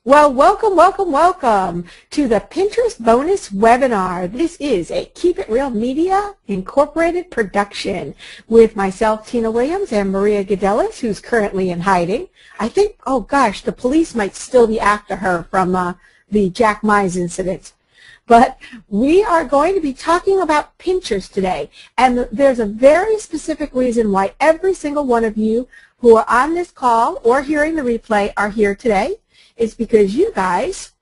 Well, welcome, welcome, welcome to the Pinterest bonus webinar. This is a Keep It Real Media Incorporated production with myself, Tina Williams, and Maria Gadelis, who's currently in hiding. I think, oh gosh, the police might still be after her from the Jack Mize incident. But we are going to be talking about Pinterest today, and there's a very specific reason why every single one of you who are on this call or hearing the replay are here today. It's because you guys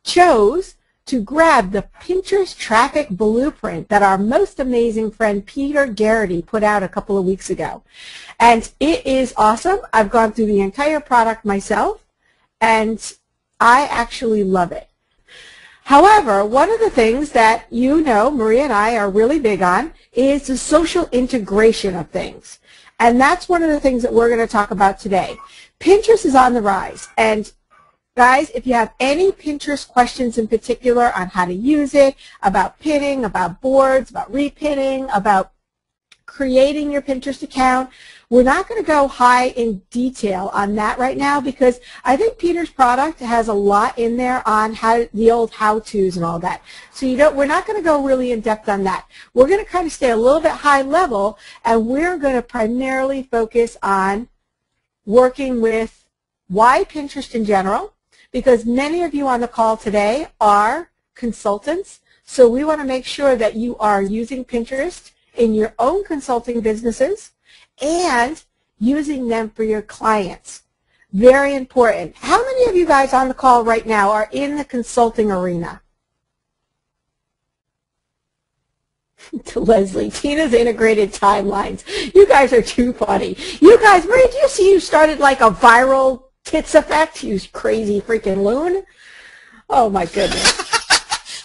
chose to grab the Pinterest traffic blueprint that our most amazing friend Peter Garrity put out a couple of weeks ago. And it is awesome. I've gone through the entire product myself, and I actually love it. However, one of the things that you know Maria and I are really big on is the social integration of things. And that's one of the things that we're going to talk about today. Pinterest is on the rise, and guys, if you have any Pinterest questions in particular on how to use it, about pinning, about boards, about repinning, about creating your Pinterest account, we're not going to go high in detail on that right now because I think Peter's product has a lot in there on the old how-tos and all that. So we're not going to go really in depth on that. We're going to kind of stay a little bit high level, and we're going to primarily focus on working with why Pinterest in general, because many of you on the call today are consultants, so we want to make sure that you are using Pinterest in your own consulting businesses and using them for your clients. Very important. How many of you guys on the call right now are in the consulting arena? To Leslie, Tina's integrated timelines. You guys are too funny. You guys, Maria, do you see you started like a viral tits effect, you crazy freaking loon? Oh my goodness.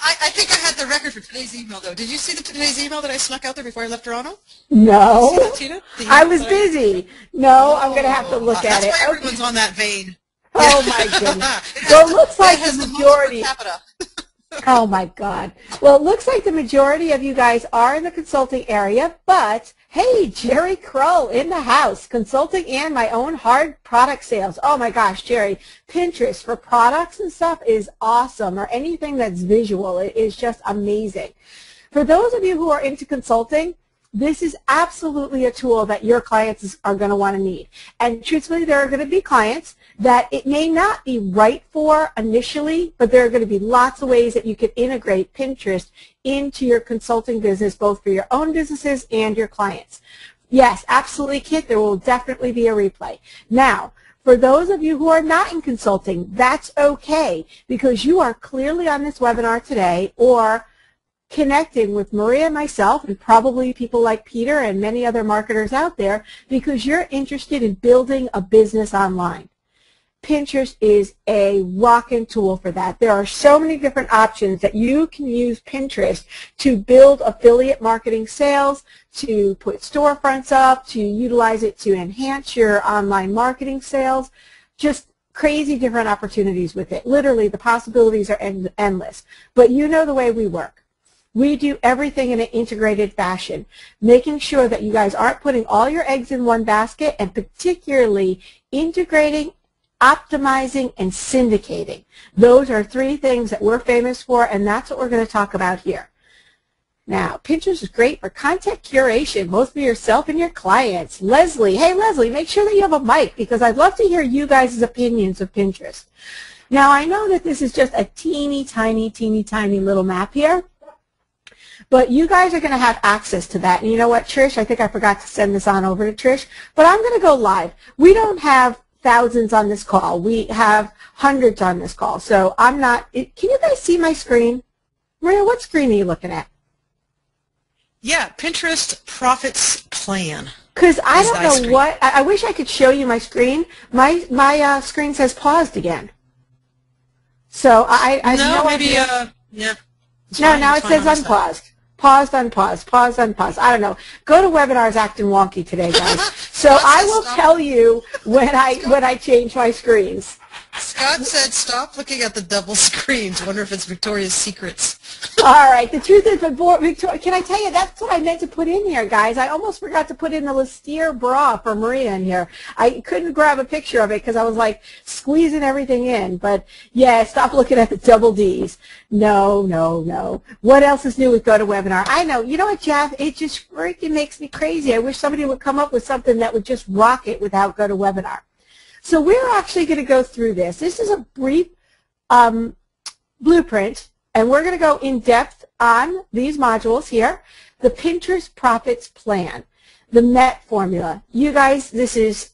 I think I had the record for today's email though. Did you see today's email that I snuck out there before I left Toronto? No. See that, Tina? I was busy. No, I'm going to have to look at it. That's why everyone's on that vein. Oh my goodness. So it looks like the majority. Oh my God. Well, it looks like the majority of you guys are in the consulting area, but hey, Jerry Krull in the house, consulting and my own hard product sales. Oh my gosh, Jerry, Pinterest for products and stuff is awesome, or anything that's visual. It is just amazing. For those of you who are into consulting, this is absolutely a tool that your clients are going to want to need. And truthfully, there are going to be clients that it may not be right for initially, but there are going to be lots of ways that you can integrate Pinterest into your consulting business, both for your own businesses and your clients. Yes, absolutely, Kit, there will definitely be a replay. Now, for those of you who are not in consulting, that's okay, because you are clearly on this webinar today or connecting with Maria and myself and probably people like Peter and many other marketers out there because you're interested in building a business online. Pinterest is a rocking tool for that. There are so many different options that you can use Pinterest to build affiliate marketing sales, to put storefronts up, to utilize it to enhance your online marketing sales. Just crazy different opportunities with it. Literally, the possibilities are endless. But you know the way we work. We do everything in an integrated fashion, making sure that you guys aren't putting all your eggs in one basket, and particularly integrating, optimizing, and syndicating. Those are three things that we're famous for, and that's what we're going to talk about here. Now, Pinterest is great for content curation, both for yourself and your clients. Leslie, hey Leslie, make sure that you have a mic because I'd love to hear you guys' opinions of Pinterest. Now, I know that this is just a teeny tiny little map here, but you guys are going to have access to that. And you know what, Trish? I think I forgot to send this on over to Trish, but I'm going to go live. We don't have thousands on this call. We have hundreds on this call. So I'm not, can you guys see my screen? Maria, what screen are you looking at? Yeah, Pinterest Profits Plan. Because I don't know what, I wish I could show you my screen. My screen says paused again. So I no, no maybe, idea. yeah. No, now it says unpaused. Paused, unpaused, paused, unpaused. I don't know. Go to webinars acting wonky today, guys. So I will tell you when I change my screens. Scott said, stop looking at the double screens. Wonder if it's Victoria's Secrets. All right, the truth is, Victoria, can I tell you, that's what I meant to put in here, guys. I almost forgot to put in the Listier bra for Maria in here. I couldn't grab a picture of it because I was like squeezing everything in. But yeah, stop looking at the double Ds. No, no, no. What else is new with GoToWebinar? I know. You know what, Jeff? It just freaking makes me crazy. I wish somebody would come up with something that would just rock it without GoToWebinar. So we're actually going to go through this. This is a brief blueprint. And we're going to go in depth on these modules here. The Pinterest Profits Plan, the MET formula. You guys, this is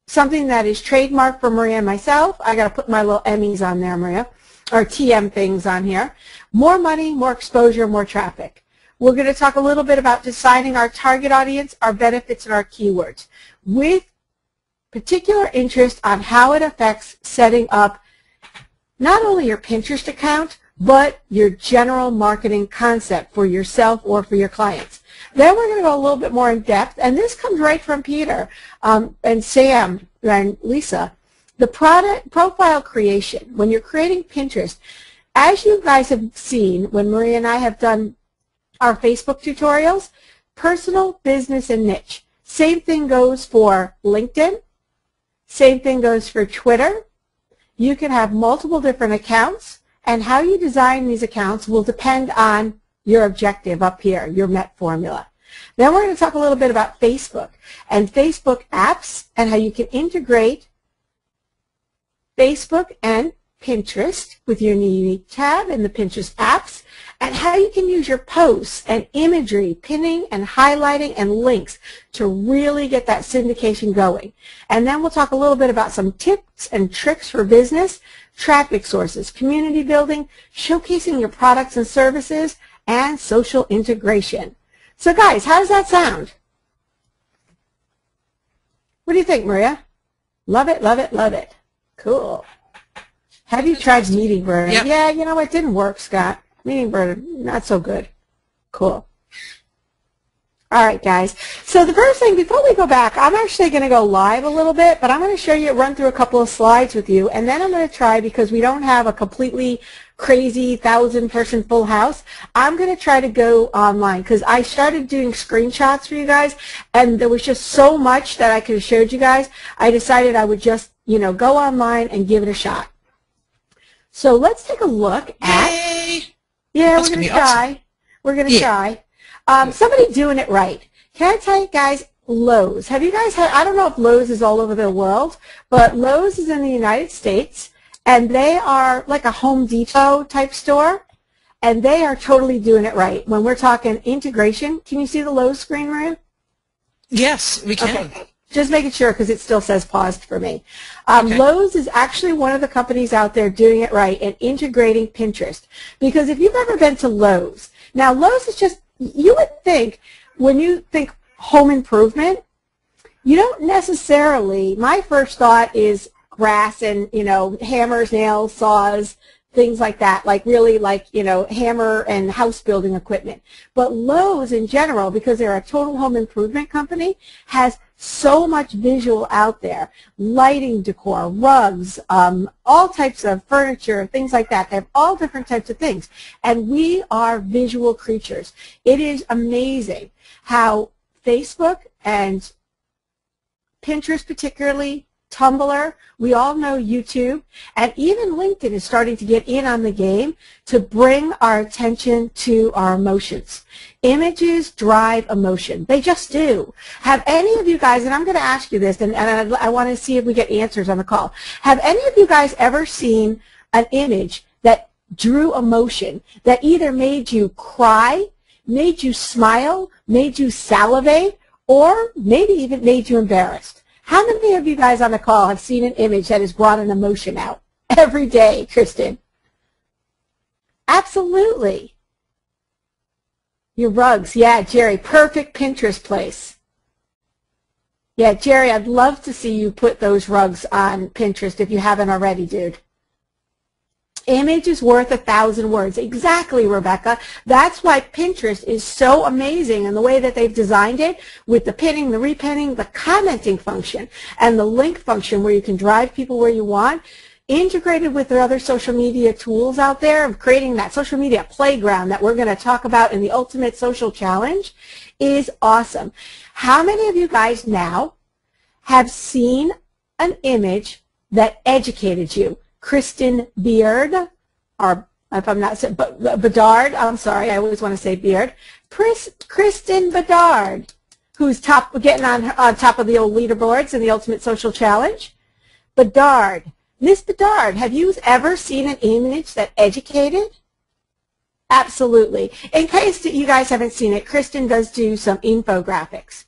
something that is trademarked for Maria and myself. I got to put my little Emmys on there, Maria, or TM things on here. More money, more exposure, more traffic. We're going to talk a little bit about deciding our target audience, our benefits, and our keywords with particular interest on how it affects setting up not only your Pinterest account, but your general marketing concept for yourself or for your clients. Then we're going to go a little bit more in depth, and this comes right from Peter and Sam and Lisa. The product profile creation, when you're creating Pinterest, as you guys have seen when Maria and I have done our Facebook tutorials, personal, business, and niche. Same thing goes for LinkedIn. Same thing goes for Twitter. You can have multiple different accounts. And how you design these accounts will depend on your objective up here, your MET formula. Then we're going to talk a little bit about Facebook and Facebook apps and how you can integrate Facebook and Pinterest with your unique tab in the Pinterest apps, and how you can use your posts and imagery, pinning and highlighting and links to really get that syndication going. And then we'll talk a little bit about some tips and tricks for business, traffic sources, community building, showcasing your products and services, and social integration. So guys, how does that sound? What do you think, Maria? Love it, love it, love it. Cool. Have you tried Meeting Bird? Yep. Yeah, you know, it didn't work, Scott. Meeting Bird, not so good. Cool. All right, guys. So the first thing, before we go back, I'm actually going to go live a little bit, but I'm going to show you, run through a couple of slides with you, and then I'm going to try, because we don't have a completely crazy 1,000-person full house, I'm going to try to go online, because I started doing screenshots for you guys, and there was just so much that I could have showed you guys. I decided I would just, you know, go online and give it a shot. So let's take a look at... Yay! Yeah, we're going to try. Awesome. We're going to try. Somebody doing it right. Can I tell you guys, Lowe's. Have you guys had, I don't know if Lowe's is all over the world, but Lowe's is in the United States, and they are like a Home Depot type store, and they are totally doing it right. When we're talking integration, can you see the Lowe's screen, Maria? Yes, we can. Okay. Just making sure, because it still says paused for me. Lowe's is actually one of the companies out there doing it right and integrating Pinterest. Because if you've ever been to Lowe's, now Lowe's is just, you would think, when you think home improvement, you don't necessarily, my first thought is grass and, you know, hammers, nails, saws, things like that, like really like, you know, hammer and house building equipment. But Lowe's in general, because they're a total home improvement company, has so much visual out there, lighting decor, rugs, all types of furniture, things like that. They have all different types of things. And we are visual creatures. It is amazing how Facebook and Pinterest particularly, Tumblr, we all know YouTube, and even LinkedIn is starting to get in on the game to bring our attention to our emotions. Images drive emotion. They just do. Have any of you guys, and I'm going to ask you this, and I want to see if we get answers on the call. Have any of you guys ever seen an image that drew emotion, that either made you cry, made you smile, made you salivate, or maybe even made you embarrassed? How many of you guys on the call have seen an image that has brought an emotion out every day, Kristen? Absolutely. Your rugs. Yeah, Jerry, perfect Pinterest place. Yeah, Jerry, I'd love to see you put those rugs on Pinterest if you haven't already, dude. Image is worth 1,000 words. Exactly, Rebecca. That's why Pinterest is so amazing in the way that they've designed it with the pinning, the repinning, the commenting function, and the link function where you can drive people where you want. integrated with their other social media tools out there, of creating that social media playground that we're going to talk about in the Ultimate Social Challenge, is awesome. How many of you guys now have seen an image that educated you? Kristen Beard, or if I'm not saying, Bedard, I'm sorry, I always want to say Beard. Kristen Bedard, who's getting on top of the old leaderboards in the Ultimate Social Challenge. Bedard. Miss Bedard, have you ever seen an image that educated? Absolutely. In case you guys haven't seen it, Kristen does do some infographics.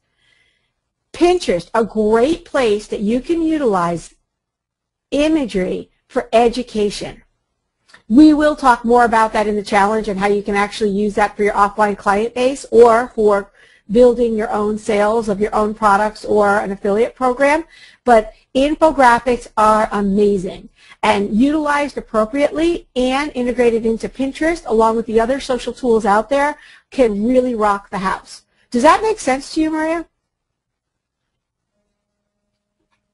Pinterest, a great place that you can utilize imagery for education. We will talk more about that in the challenge and how you can actually use that for your offline client base or for building your own sales of your own products or an affiliate program. But infographics are amazing, and utilized appropriately and integrated into Pinterest along with the other social tools out there can really rock the house. Does that make sense to you, Maria?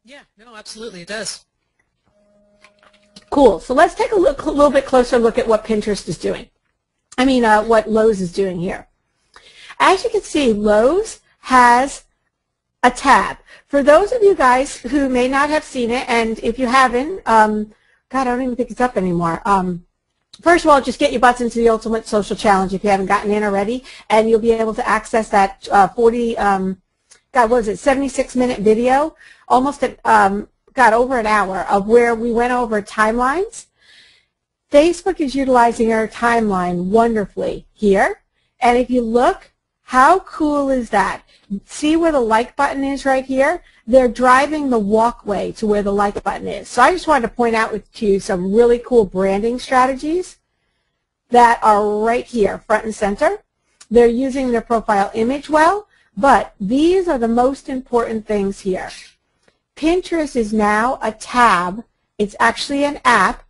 Yeah, no, absolutely, it does. Cool. So let's take a little bit closer look at what Pinterest is doing. What Lowe's is doing here. As you can see, Lowe's has a tab. For those of you guys who may not have seen it, and if you haven't, God, I don't even think it's up anymore. First of all, just get your butts into the Ultimate Social Challenge if you haven't gotten in already, and you'll be able to access that 76-minute video, almost over an hour, of where we went over timelines. Facebook is utilizing our timeline wonderfully here, and if you look, how cool is that? See where the like button is right here? They're driving the walkway to where the like button is. So I just wanted to point out to you some really cool branding strategies that are right here, front and center. They're using their profile image well, but these are the most important things here. Pinterest is now a tab. It's actually an app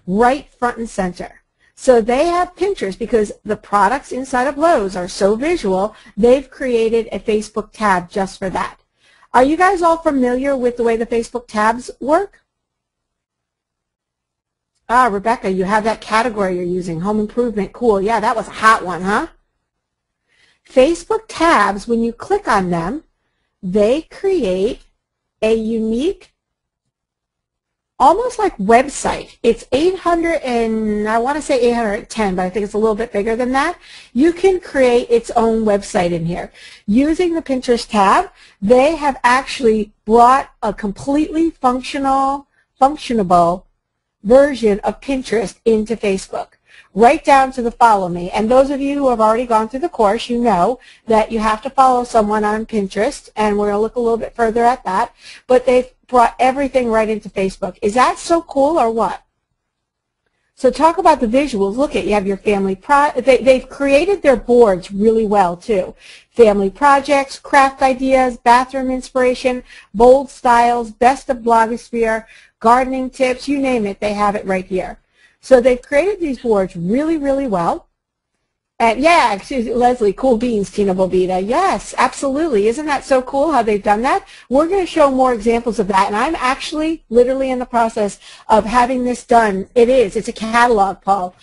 right front and center. So they have Pinterest because the products inside of Lowe's are so visual, they've created a Facebook tab just for that. Are you guys all familiar with the way the Facebook tabs work? Ah, Rebecca, you have that category you're using, home improvement. Cool. Yeah, that was a hot one, huh? Facebook tabs, when you click on them, they create a unique, almost like website. It's 800 and I want to say 810, but I think it's a little bit bigger than that. You can create its own website in here. Using the Pinterest tab, they have actually brought a completely functionable version of Pinterest into Facebook, right down to the follow me. And those of you who have already gone through the course, you know that you have to follow someone on Pinterest, and we're going to look a little bit further at that. But they've brought everything right into Facebook. Is that so cool or what? So talk about the visuals. Look at, you have your family, they've created their boards really well too. Family projects, craft ideas, bathroom inspiration, bold styles, best of blogosphere, gardening tips, you name it, they have it right here. So they've created these boards really, really well. And yeah, excuse me, Leslie, cool beans, Tina Bobita. Yes, absolutely. Isn't that so cool how they've done that? We're going to show more examples of that, and I'm actually literally in the process of having this done. It's a catalog, Paul,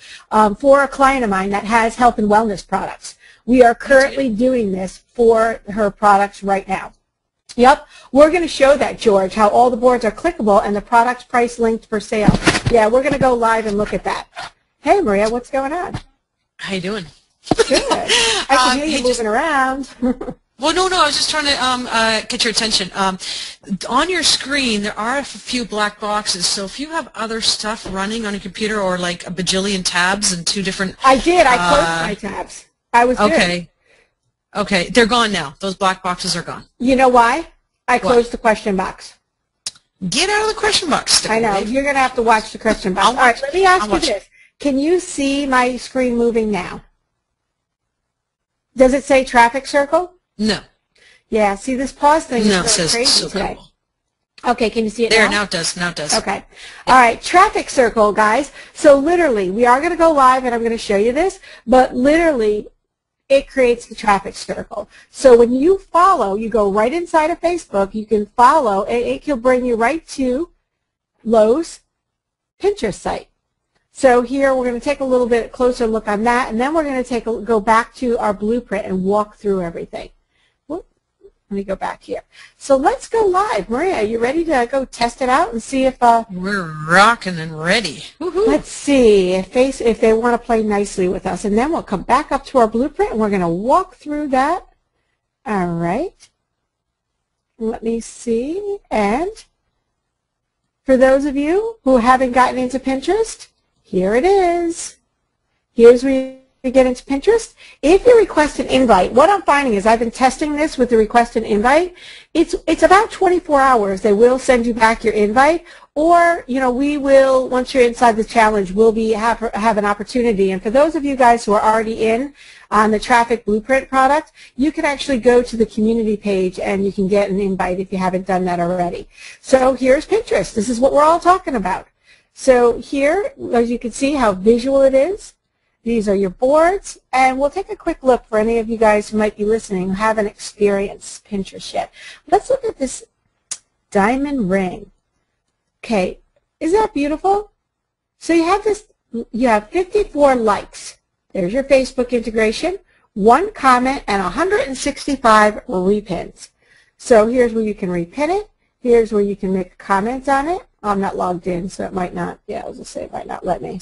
for a client of mine that has health and wellness products. We are currently doing this for her products right now. Yep, we're going to show that, George, how all the boards are clickable and the product's price linked for sale. Yeah, we're going to go live and look at that. Hey, Maria, what's going on? How you doing? Good. I can hear you moving around. Well, no, I was just trying to get your attention. On your screen, there are a few black boxes, so if you have other stuff running on your computer or like a bajillion tabs and two different... I did. I closed my tabs. I was okay. Good. Okay, they're gone now. Those black boxes are gone. You know why? I closed the question box. Get out of the question box. I know. You're going to have to watch the question box. All right, let me ask you this. Can you see my screen moving now? Does it say traffic circle? No. Yeah, see this pause thing no, is really crazy today. Cool. Okay, can you see it there, now? Now it does. Now it does. Okay. All right, traffic circle, guys. So literally, we are going to go live, and I'm going to show you this, but literally, it creates the traffic circle. So when you follow, you go right inside of Facebook, you can follow, and it will bring you right to Lowe's Pinterest site. So here we're going to take a little bit closer look on that, and then we're going to go back to our blueprint and walk through everything. Whoop, let me go back here. So let's go live. Maria, you ready to go test it out and see if... We're rocking and ready. Let's see if they want to play nicely with us, and then we'll come back up to our blueprint, and we're going to walk through that. All right. Let me see. And for those of you who haven't gotten into Pinterest, here it is. Here's where you get into Pinterest. If you request an invite, what I'm finding is I've been testing this with the request an invite. It's about 24 hours. They will send you back your invite, or we will, once you're inside the challenge, we'll have an opportunity. And for those of you guys who are already in on the Traffic Blueprint product, you can actually go to the community page and you can get an invite if you haven't done that already. So here's Pinterest. This is what we're all talking about. So here, as you can see how visual it is, these are your boards, and we'll take a quick look for any of you guys who might be listening who haven't experienced Pinterest yet. Let's look at this diamond ring. Okay, isn't that beautiful? So you have 54 likes. There's your Facebook integration, 1 comment, and 165 repins. So here's where you can repin it. Here's where you can make comments on it. I'm not logged in, so it might not, I was going to say it might not let me.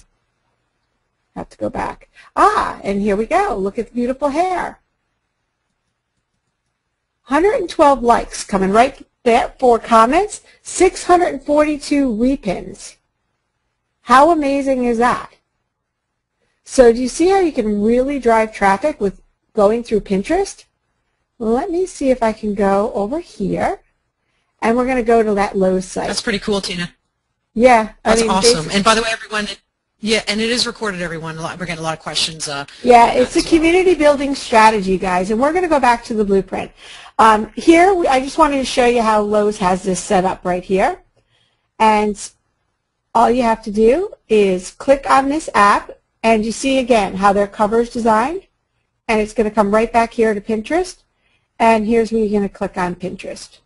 Have to go back. And here we go. Look at the beautiful hair. 112 likes coming right there, 4 comments, 642 repins. How amazing is that? So do you see how you can really drive traffic with going through Pinterest? Well, let me see if I can go over here. And we're going to go to that Lowe's site. That's pretty cool, Tina. Yeah. That's awesome. And by the way, everyone, and it is recorded, everyone. We're getting a lot of questions. Yeah, it's a community building strategy, guys. And we're going to go back to the blueprint. Here, I just wanted to show you how Lowe's has this set up right here. And all you have to do is click on this app. And you see, again, how their cover is designed. And it's going to come right back here to Pinterest. And here's where you're going to click on Pinterest.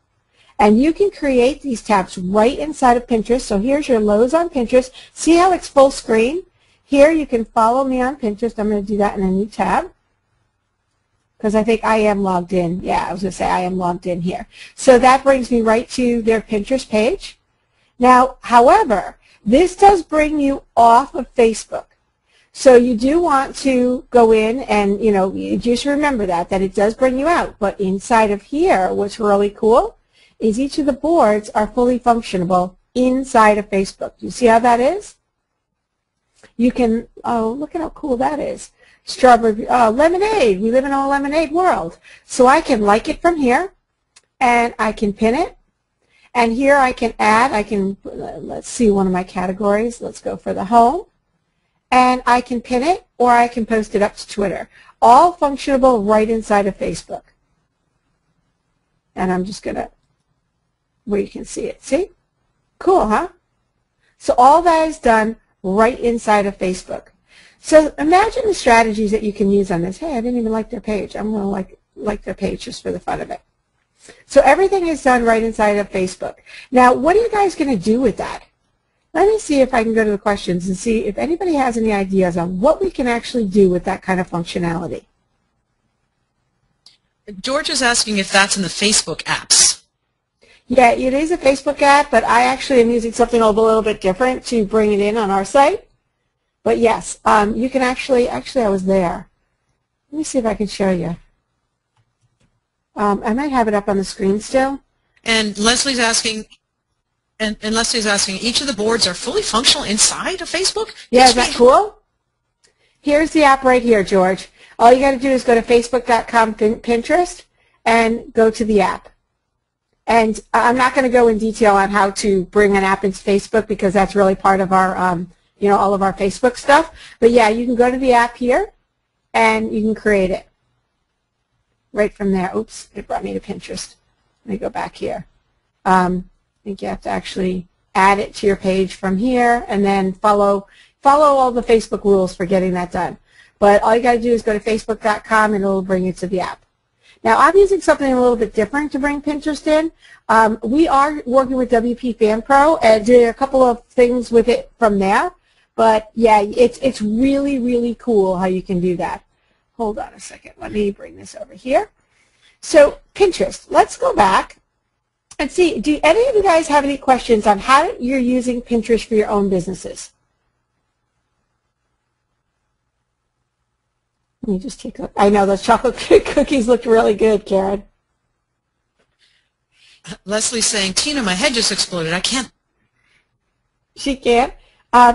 And you can create these tabs right inside of Pinterest. So here's your Lowe's on Pinterest. See how it's full screen? Here you can follow me on Pinterest. I'm going to do that in a new tab because I think I am logged in. Yeah, I was going to say I am logged in here. So that brings me right to their Pinterest page. Now, however, this does bring you off of Facebook. So you do want to go in and, you just remember that it does bring you out. But inside of here, what's really cool is each of the boards are fully functionable inside of Facebook. Do you see how that is? You can, look at how cool that is. Strawberry, lemonade. We live in a lemonade world. So I can like it from here, and I can pin it. And here I can add, let's see one of my categories. Let's go for the home. And I can pin it, or I can post it up to Twitter. All functionable right inside of Facebook. And I'm just going to, where you can see it. See? Cool, huh? So all that is done right inside of Facebook. So imagine the strategies that you can use on this. Hey, I didn't even like their page. I'm going to like their page just for the fun of it. So everything is done right inside of Facebook. Now, what are you guys going to do with that? Let me see if I can go to the questions and see if anybody has any ideas on what we can actually do with that kind of functionality. George is asking if that's in the Facebook apps. Yeah, it is a Facebook app, but I actually am using something a little bit different to bring it in on our site. But yes, you can actually I was there. Let me see if I can show you. I might have it up on the screen still. And Leslie's asking, each of the boards are fully functional inside of Facebook? Yeah, is that cool? Here's the app right here, George. All you got to do is go to facebook.com Pinterest and go to the app. And I'm not going to go in detail on how to bring an app into Facebook because that's really part of our, all of our Facebook stuff. But yeah, you can go to the app here and you can create it right from there. Oops, it brought me to Pinterest. Let me go back here. I think you have to actually add it to your page from here and then follow all the Facebook rules for getting that done. But all you got to do is go to facebook.com and it will bring you to the app. Now, I'm using something a little bit different to bring Pinterest in. We are working with WP Fan Pro and doing a couple of things with it from there. But, yeah, it's really, really cool how you can do that. Hold on a second. Let me bring this over here. So, Pinterest. Let's go back and see, do any of you guys have any questions on how you're using Pinterest for your own businesses? Let me just take a look. I know those chocolate cookies look really good, Karen. Leslie's saying, Tina, my head just exploded. I can't. She can't.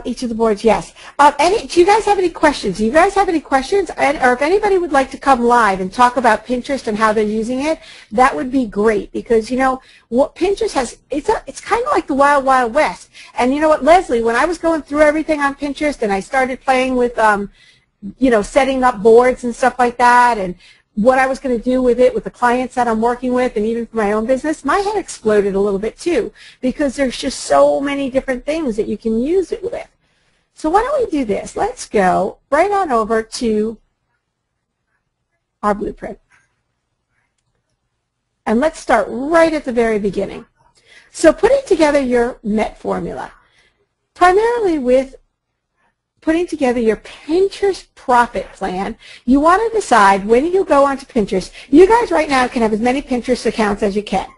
Each of the boards, yes. Do you guys have any questions? Do you guys have any questions? Or if anybody would like to come live and talk about Pinterest and how they're using it, that would be great because, you know, what Pinterest has, it's kind of like the Wild Wild West. And you know what, Leslie, when I was going through everything on Pinterest and I started playing with, you know, setting up boards and stuff like that and what I was going to do with it with the clients that I'm working with and even for my own business, my head exploded a little bit too because there's just so many different things that you can use it with. So why don't we do this? Let's go right on over to our blueprint. And let's start right at the very beginning. So putting together your MET formula, primarily with putting together your Pinterest profit plan, you want to decide when you go onto Pinterest. You guys right now can have as many Pinterest accounts as you can.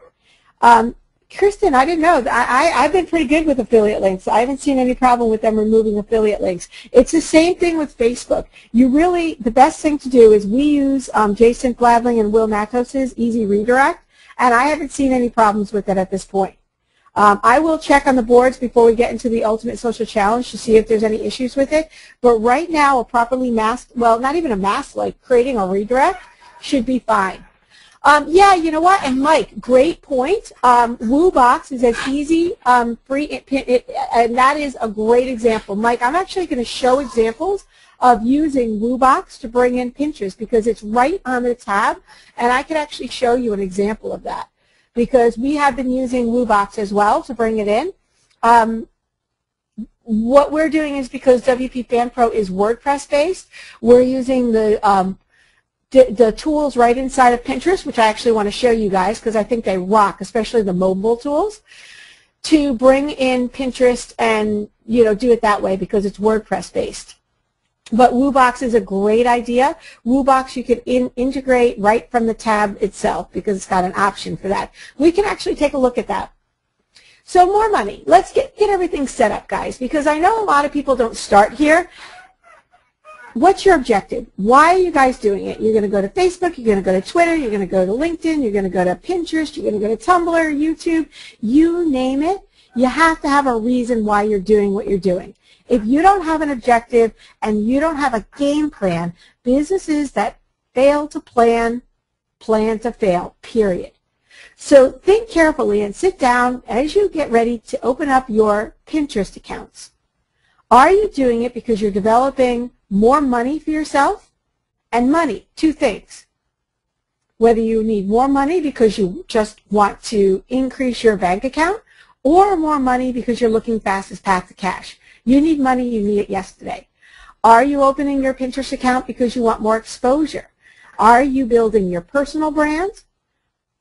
Kristen, I didn't know. I've been pretty good with affiliate links. I haven't seen any problem with them removing affiliate links. It's the same thing with Facebook. The best thing to do is we use Jason Fladling and Will Matos's Easy Redirect, and I haven't seen any problems with it at this point. I will check on the boards before we get into the Ultimate Social Challenge to see if there's any issues with it. But right now, a properly masked, well, not even a mask, like creating a redirect should be fine. Yeah, you know what? And Mike, great point. WooBox is as easy, free, and that is a great example. Mike, I'm actually going to show examples of using WooBox to bring in Pinterest because it's right on the tab, and I can actually show you an example of that. Because we have been using WooBox as well to bring it in. What we're doing is because WP Fan Pro is WordPress based, we're using the tools right inside of Pinterest, which I actually want to show you guys because I think they rock, especially the mobile tools, to bring in Pinterest and, you know, do it that way because it's WordPress based. But WooBox is a great idea. WooBox you can integrate right from the tab itself because it's got an option for that. We can actually take a look at that. So more money. Let's get everything set up, guys, because I know a lot of people don't start here. What's your objective? Why are you guys doing it? You're going to go to Facebook, you're going to go to Twitter, you're going to go to LinkedIn, you're going to go to Pinterest, you're going to go to Tumblr, YouTube, you name it. You have to have a reason why you're doing what you're doing. If you don't have an objective and you don't have a game plan, businesses that fail to plan to fail, period. So think carefully and sit down as you get ready to open up your Pinterest accounts. Are you doing it because you're developing more money for yourself? And money, two things. Whether you need more money because you just want to increase your bank account or more money because you're looking fastest path to cash. You need money, you need it yesterday. Are you opening your Pinterest account because you want more exposure? Are you building your personal brand,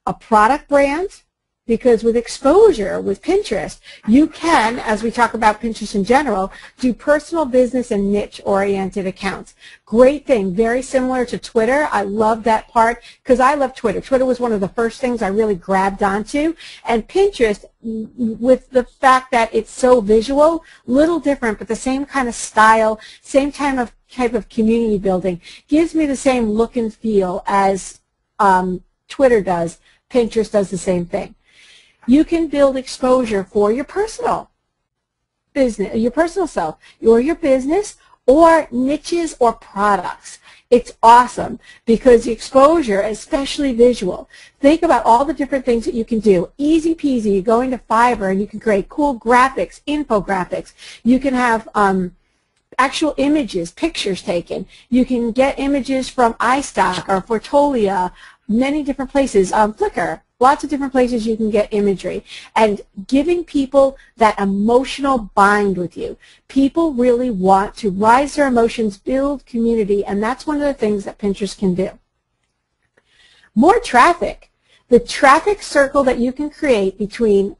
a product brand? Because with exposure, with Pinterest, you can, as we talk about Pinterest in general, do personal business and niche-oriented accounts. Great thing, very similar to Twitter. I love that part because I love Twitter. Twitter was one of the first things I really grabbed onto. And Pinterest, with the fact that it's so visual, little different, but the same kind of style, same type of community building, gives me the same look and feel as Twitter does. Pinterest does the same thing. You can build exposure for your personal business, your personal self, or your business, or niches or products. It's awesome because the exposure, especially visual, think about all the different things that you can do. Easy peasy, you go into Fiverr and you can create cool graphics, infographics. You can have actual images, pictures taken. You can get images from iStock or Fortolia, many different places, Flickr. Lots of different places you can get imagery, and giving people that emotional bind with you. People really want to rise their emotions, build community, and that's one of the things that Pinterest can do. More traffic. The traffic circle that you can create between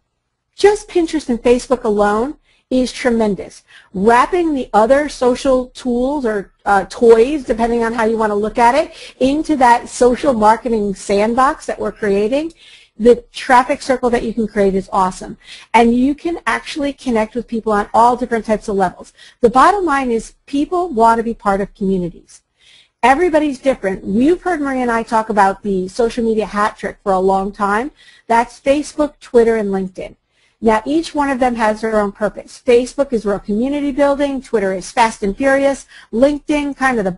just Pinterest and Facebook alone is tremendous. Wrapping the other social tools or toys, depending on how you want to look at it, into that social marketing sandbox that we're creating, the traffic circle that you can create is awesome. And you can actually connect with people on all different types of levels. The bottom line is people want to be part of communities. Everybody's different. You've heard Maria and I talk about the social media hat trick for a long time. That's Facebook, Twitter, and LinkedIn. Now, each one of them has their own purpose. Facebook is real community building. Twitter is fast and furious. LinkedIn, kind of the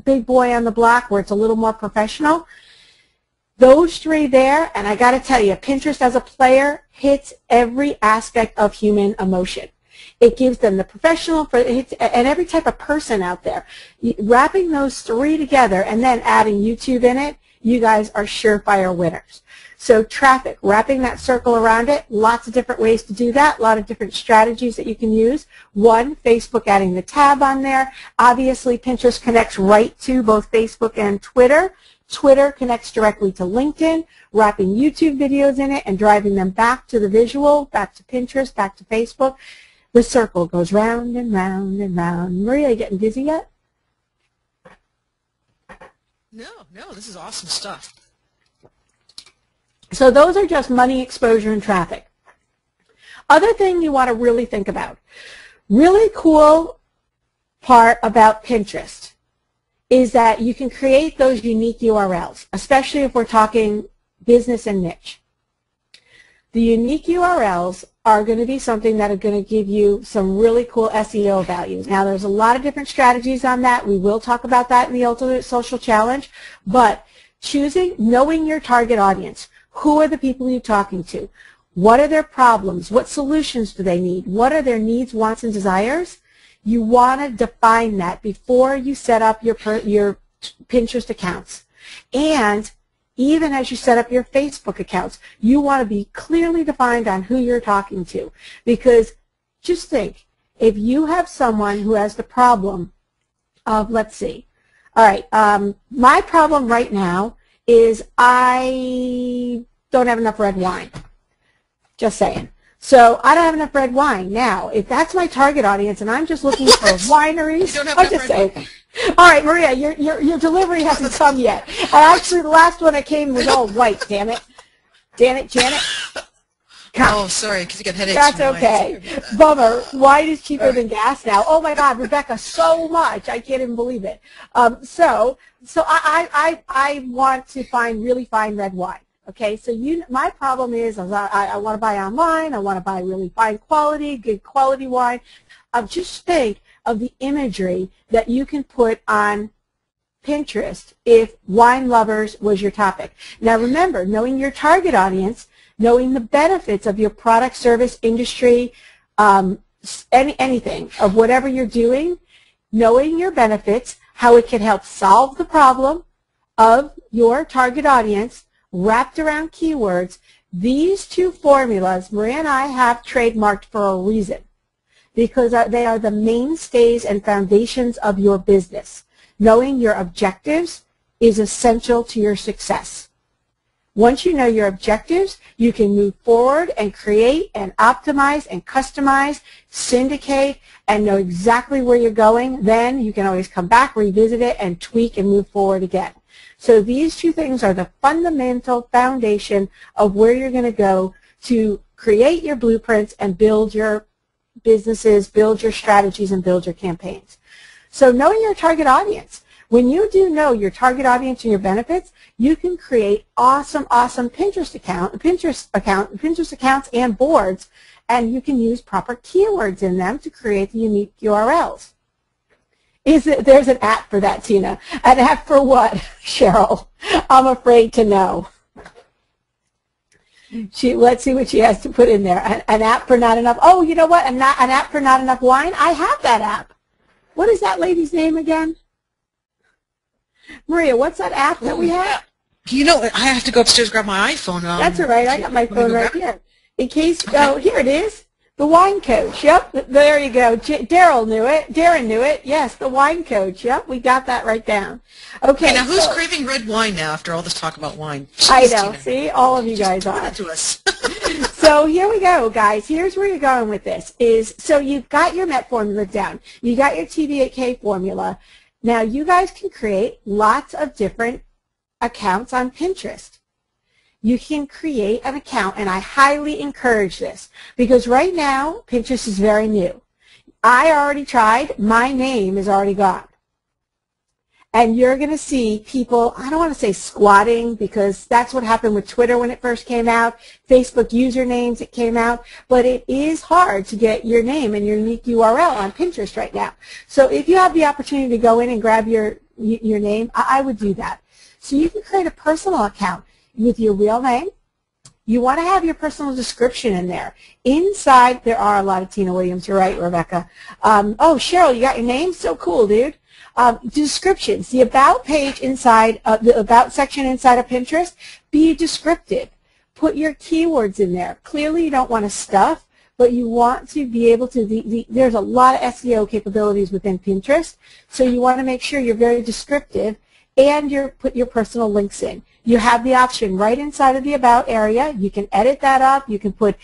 big boy on the block where it's a little more professional. Those three there, and I got to tell you, Pinterest as a player hits every aspect of human emotion. It gives them the professional and every type of person out there. Wrapping those three together and then adding YouTube in it, you guys are surefire winners. So traffic, wrapping that circle around it, lots of different ways to do that, a lot of different strategies that you can use. One, Facebook adding the tab on there. Obviously, Pinterest connects right to both Facebook and Twitter. Twitter connects directly to LinkedIn, wrapping YouTube videos in it and driving them back to the visual, back to Pinterest, back to Facebook. The circle goes round and round and round. Maria, you getting dizzy yet? No, this is awesome stuff. So those are just money, exposure, and traffic. Other thing you want to really think about, really cool part about Pinterest is that you can create those unique URLs, especially if we're talking business and niche. The unique URLs are going to be something that are going to give you some really cool SEO values. Now, there's a lot of different strategies on that. We will talk about that in the Ultimate Social Challenge, but knowing your target audience. Who are the people you're talking to? What are their problems? What solutions do they need? What are their needs, wants, and desires? You want to define that before you set up your Pinterest accounts. And even as you set up your Facebook accounts, you want to be clearly defined on who you're talking to. Because just think, if you have someone who has the problem of, let's see, all right, my problem right now is I don't have enough red wine. Just saying. So I don't have enough red wine. Now, if that's my target audience and I'm just looking for wineries, I'm just saying. All right, Maria, your delivery hasn't come yet. And actually, the last one that came was all white, damn it. Janet. Oh, sorry, because you get headaches. That's okay. Bummer. Wine is cheaper than gas now. Oh, my God, Rebecca, so much. I can't even believe it. So I want to find really fine red wine. Okay, so my problem is I want to buy online. I want to buy really fine quality, good quality wine. Just think of the imagery that you can put on Pinterest if wine lovers was your topic. Now remember, knowing your target audience, knowing the benefits of your product, service, industry, anything of whatever you're doing, knowing your benefits, how it can help solve the problem of your target audience, wrapped around keywords. These two formulas, Maria and I have trademarked for a reason, because they are the mainstays and foundations of your business. Knowing your objectives is essential to your success. Once you know your objectives, you can move forward and create and optimize and customize, syndicate, and know exactly where you're going. Then you can always come back, revisit it, and tweak and move forward again. So these two things are the fundamental foundation of where you're going to go to create your blueprints and build your businesses, build your strategies, and build your campaigns. So knowing your target audience. When you do know your target audience and your benefits, you can create awesome Pinterest accounts and boards, and you can use proper keywords in them to create the unique URLs. There's an app for that, Tina. An app for what, Cheryl? I'm afraid to know. Let's see what she has to put in there. An app for not enough. Oh, you know what? An app for not enough wine? I have that app. What is that lady's name again? Maria, what's that app that we have? You know, I have to go upstairs and grab my iPhone. That's all right. I got my phone right here. In case, oh, here it is. The wine coach. Yep, there you go. Daryl knew it. Darren knew it. Yes, the wine coach. Yep, we got that right down. Okay. Now, who's craving red wine now after all this talk about wine? Jeez, I know. Tina. See, all of you guys are. It to us. So here we go, guys. Here's where you're going with this. So you've got your MET formula down. You got your TBAK formula. Now you guys can create lots of different accounts on Pinterest. You can create an account, and I highly encourage this because right now Pinterest is very new. I already tried. My name is already gone. And you're going to see people, I don't want to say squatting because that's what happened with Twitter when it first came out, Facebook usernames it came out, but it is hard to get your name and your unique URL on Pinterest right now. So if you have the opportunity to go in and grab your name, I would do that. So you can create a personal account with your real name. You want to have your personal description in there. Inside, there are a lot of Tina Williams. You're right, Rebecca. Oh, Cheryl, you got your name? So cool, dude. Descriptions. The About page inside, the About section inside of Pinterest, be descriptive. Put your keywords in there. Clearly, you don't want to stuff, but you want to be able to, there's a lot of SEO capabilities within Pinterest, so you want to make sure you're very descriptive and put your personal links in. You have the option right inside of the About area. You can edit that up. You can put,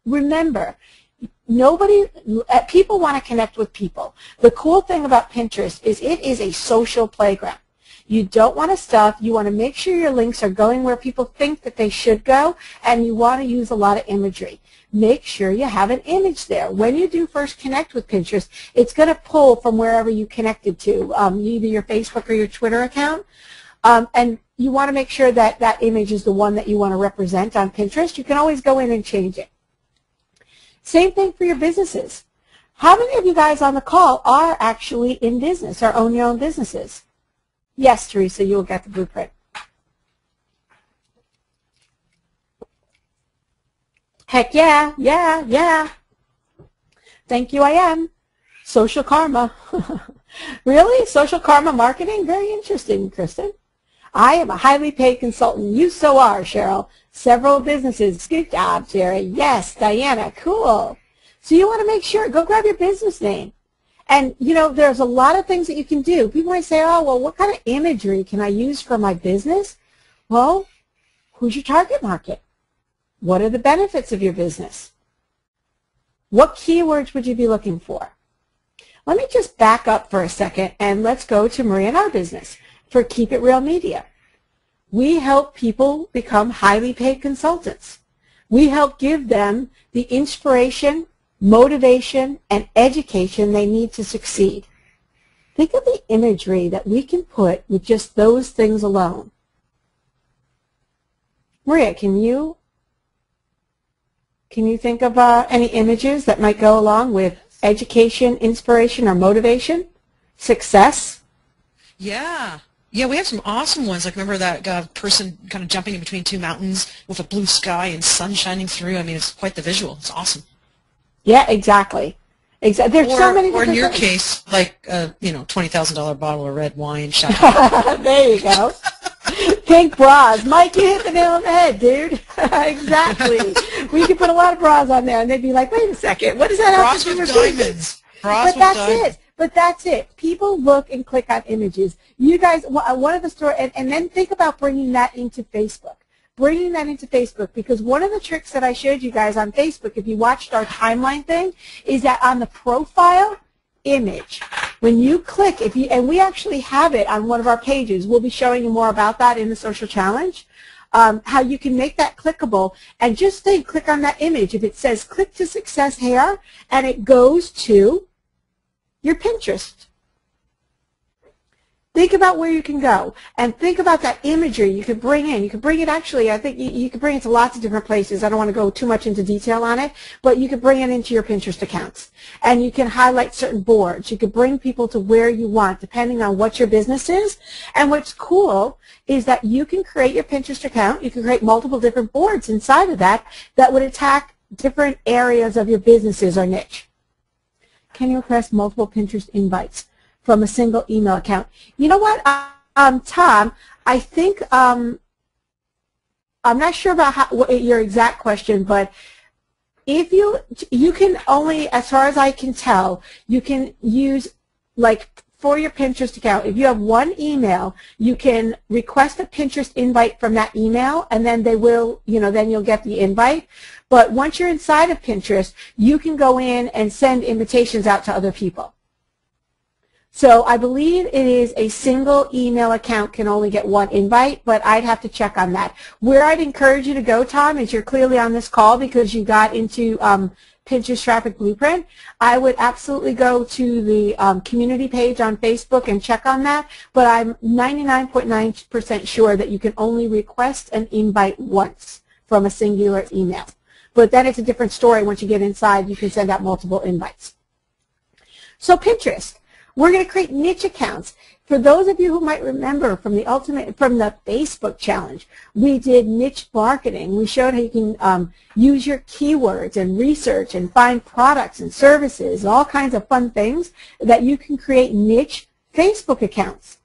remember, people want to connect with people. The cool thing about Pinterest is it is a social playground. You don't want to stuff. You want to make sure your links are going where people think that they should go, and you want to use a lot of imagery. Make sure you have an image there. When you do first connect with Pinterest, it's going to pull from wherever you connected to, either your Facebook or your Twitter account. And you want to make sure that that image is the one that you want to represent on Pinterest. You can always go in and change it. Same thing for your businesses. How many of you guys on the call are actually in business or own your own businesses? Yes, Teresa, you will get the blueprint. Heck yeah, yeah, yeah. Thank you, I am. Social karma. Really? Social karma marketing? Very interesting, Kristen. I am a highly paid consultant. You so are, Cheryl. Several businesses. Good job, Jerry. Yes, Diana. Cool. So you want to make sure, go grab your business name. And, you know, there's a lot of things that you can do. People might say, oh, well, what kind of imagery can I use for my business? Well, who's your target market? What are the benefits of your business? What keywords would you be looking for? Let me just back up for a second and let's go to Maria and our business for Keep It Real Media. We help people become highly paid consultants. We help give them the inspiration, motivation, and education they need to succeed. Think of the imagery that we can put with just those things alone. Maria, can you think of any images that might go along with education, inspiration, or motivation? Success? Yeah. Yeah, we have some awesome ones. Like, remember that person kind of jumping in between two mountains with a blue sky and sun shining through? I mean, it's quite the visual. It's awesome. Yeah, exactly. There's so many different Or in your things. Case, like, $20,000 bottle of red wine. There you go. Pink bras. Mike, you hit the nail on the head, dude. Exactly. We could put a lot of bras on there, and they'd be like, wait a second, what does that have to do with diamonds? But that's it. But that's it. People look and click on images. You guys, one of the stories, and then think about bringing that into Facebook. Bringing that into Facebook, because one of the tricks that I showed you guys on Facebook, if you watched our timeline thing, is that on the profile image, when you click, and we actually have it on one of our pages, we'll be showing you more about that in the social challenge, how you can make that clickable, and just click on that image. If it says click to success here, and it goes to your Pinterest. Think about where you can go, and think about that imagery you could bring in. You could bring it, actually, I think you could bring it to lots of different places. I don't want to go too much into detail on it, but you could bring it into your Pinterest accounts, and you can highlight certain boards. You could bring people to where you want, depending on what your business is. And what's cool is that you can create your Pinterest account. You can create multiple different boards inside of that would attack different areas of your businesses or niche. Can you request multiple Pinterest invites from a single email account? You know what, Tom, I think, I'm not sure about your exact question, but if you can only, as far as I can tell, you can use, like, for your Pinterest account, if you have one email, you can request a Pinterest invite from that email, and then they will, then you'll get the invite. But once you're inside of Pinterest, you can go in and send invitations out to other people. So I believe it is a single email account can only get one invite, but I'd have to check on that. Where I'd encourage you to go, Tom, is you're clearly on this call because you got into Pinterest Traffic Blueprint. I would absolutely go to the community page on Facebook and check on that, but I'm 99.9% sure that you can only request an invite once from a singular email. But then it's a different story. Once you get inside, you can send out multiple invites. So Pinterest. We're going to create niche accounts. For those of you who might remember from the Facebook challenge, we did niche marketing. We showed how you can use your keywords and research and find products and services, all kinds of fun things that you can create niche Facebook accounts.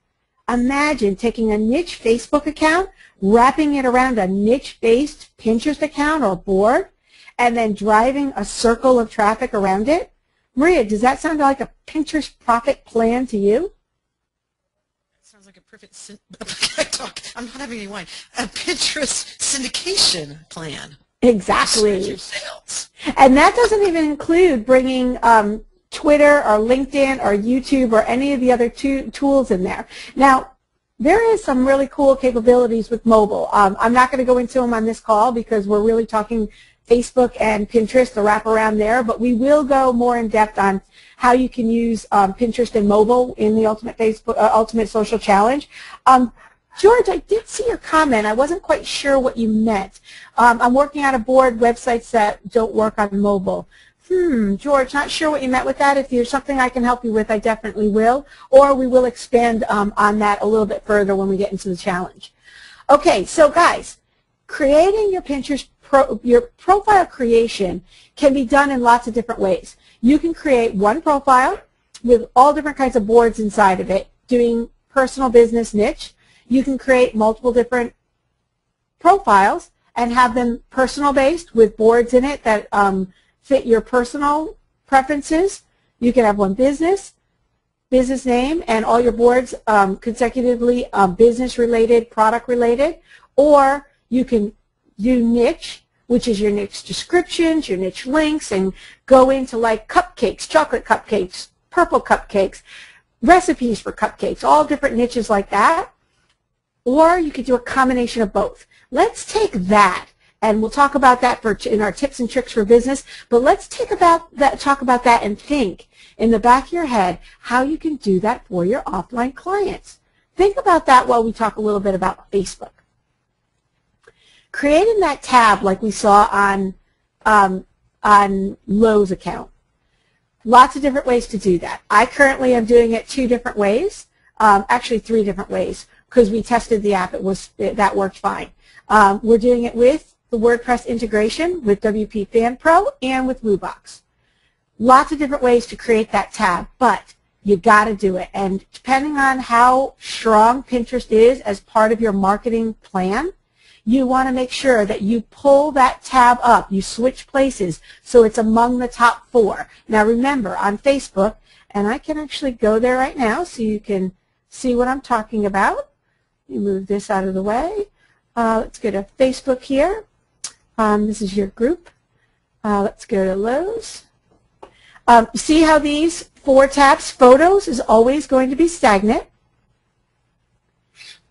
Imagine taking a niche Facebook account, wrapping it around a niche-based Pinterest account or board, and then driving a circle of traffic around it. Maria, does that sound like a Pinterest profit plan to you? That sounds like a perfect, I'm not having any wine, a Pinterest syndication plan. Exactly. Sales. And that doesn't even include bringing Twitter or LinkedIn or YouTube or any of the other tools in there. Now, there is some really cool capabilities with mobile. I'm not going to go into them on this call because we're really talking Facebook and Pinterest, the wrap around there, but we will go more in depth on how you can use Pinterest and mobile in the Ultimate Social Challenge. George, I did see your comment. I wasn't quite sure what you meant. I'm working on a board, websites that don't work on mobile. George, not sure what you meant with that. If there's something I can help you with, I definitely will, or we will expand on that a little bit further when we get into the challenge. Okay, so guys, creating your Pinterest your profile creation can be done in lots of different ways. You can create one profile with all different kinds of boards inside of it, doing personal, business, niche. You can create multiple different profiles and have them personal-based with boards in it that fit your personal preferences. You can have one business name, and all your boards consecutively business-related, product-related, or you can do niche, which is your niche descriptions, your niche links, and go into like cupcakes, chocolate cupcakes, purple cupcakes, recipes for cupcakes, all different niches like that. Or you could do a combination of both. Let's take that, and we'll talk about that in our tips and tricks for business, but let's talk about that and think in the back of your head how you can do that for your offline clients. Think about that while we talk a little bit about Facebook. Creating that tab like we saw on Lowe's account. Lots of different ways to do that. I currently am doing it 2 different ways, actually 3 different ways, because we tested the app. That worked fine. We're doing it with the WordPress integration, with WP Fan Pro, and with Woobox. Lots of different ways to create that tab, but you got to do it. And depending on how strong Pinterest is as part of your marketing plan, you want to make sure that you pull that tab up, you switch places so it's among the top 4. Now remember, on Facebook, and I can actually go there right now so you can see what I'm talking about. You move this out of the way. Let's go to Facebook here. This is your group. Let's go to Lowe's. See how these 4 tabs, photos is always going to be stagnant.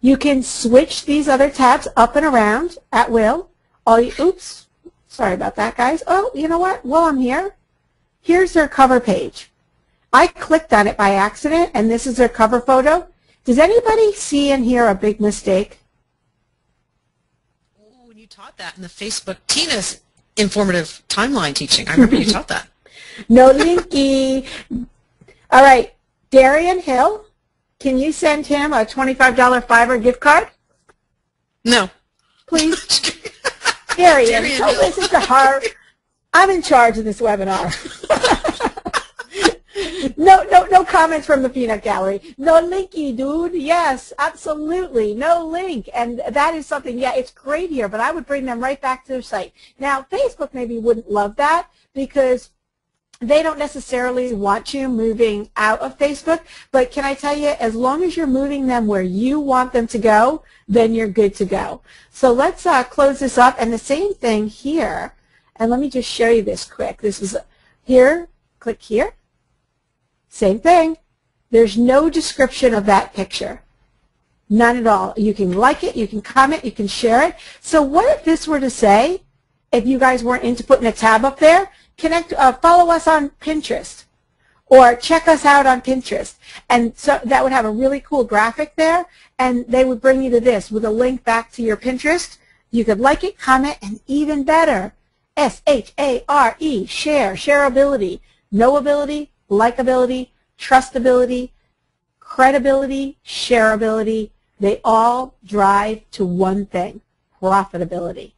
You can switch these other tabs up and around at will. Oops, sorry about that, guys. Oh, you know what? While I'm here, here's their cover page. I clicked on it by accident, and this is their cover photo. Does anybody see and hear a big mistake? Oh, when you taught that in the Facebook, Tina's informative timeline teaching, I remember you taught that. No linky. All right, Darian Hill. Can you send him a $25 Fiverr gift card? No. Please. Darian, don't listen to her. I'm in charge of this webinar. No comments from the peanut gallery. No linky, dude. Yes, absolutely. No link. And that is something, yeah, it's great here, but I would bring them right back to their site. Now, Facebook maybe wouldn't love that because they don't necessarily want you moving out of Facebook, but can I tell you, as long as you're moving them where you want them to go, then you're good to go. So let's close this up, and the same thing here, and let me just show you this quick. This is here, click here, same thing. There's no description of that picture, none at all. You can like it, you can comment, you can share it. So what if this were to say, if you guys weren't into putting a tab up there, follow us on Pinterest or check us out on Pinterest. And so that would have a really cool graphic there, and they would bring you to this with a link back to your Pinterest. You could like it, comment, and even better, S-H-A-R-E, share, shareability, knowability, likability, trustability, credibility, shareability. They all drive to one thing, profitability.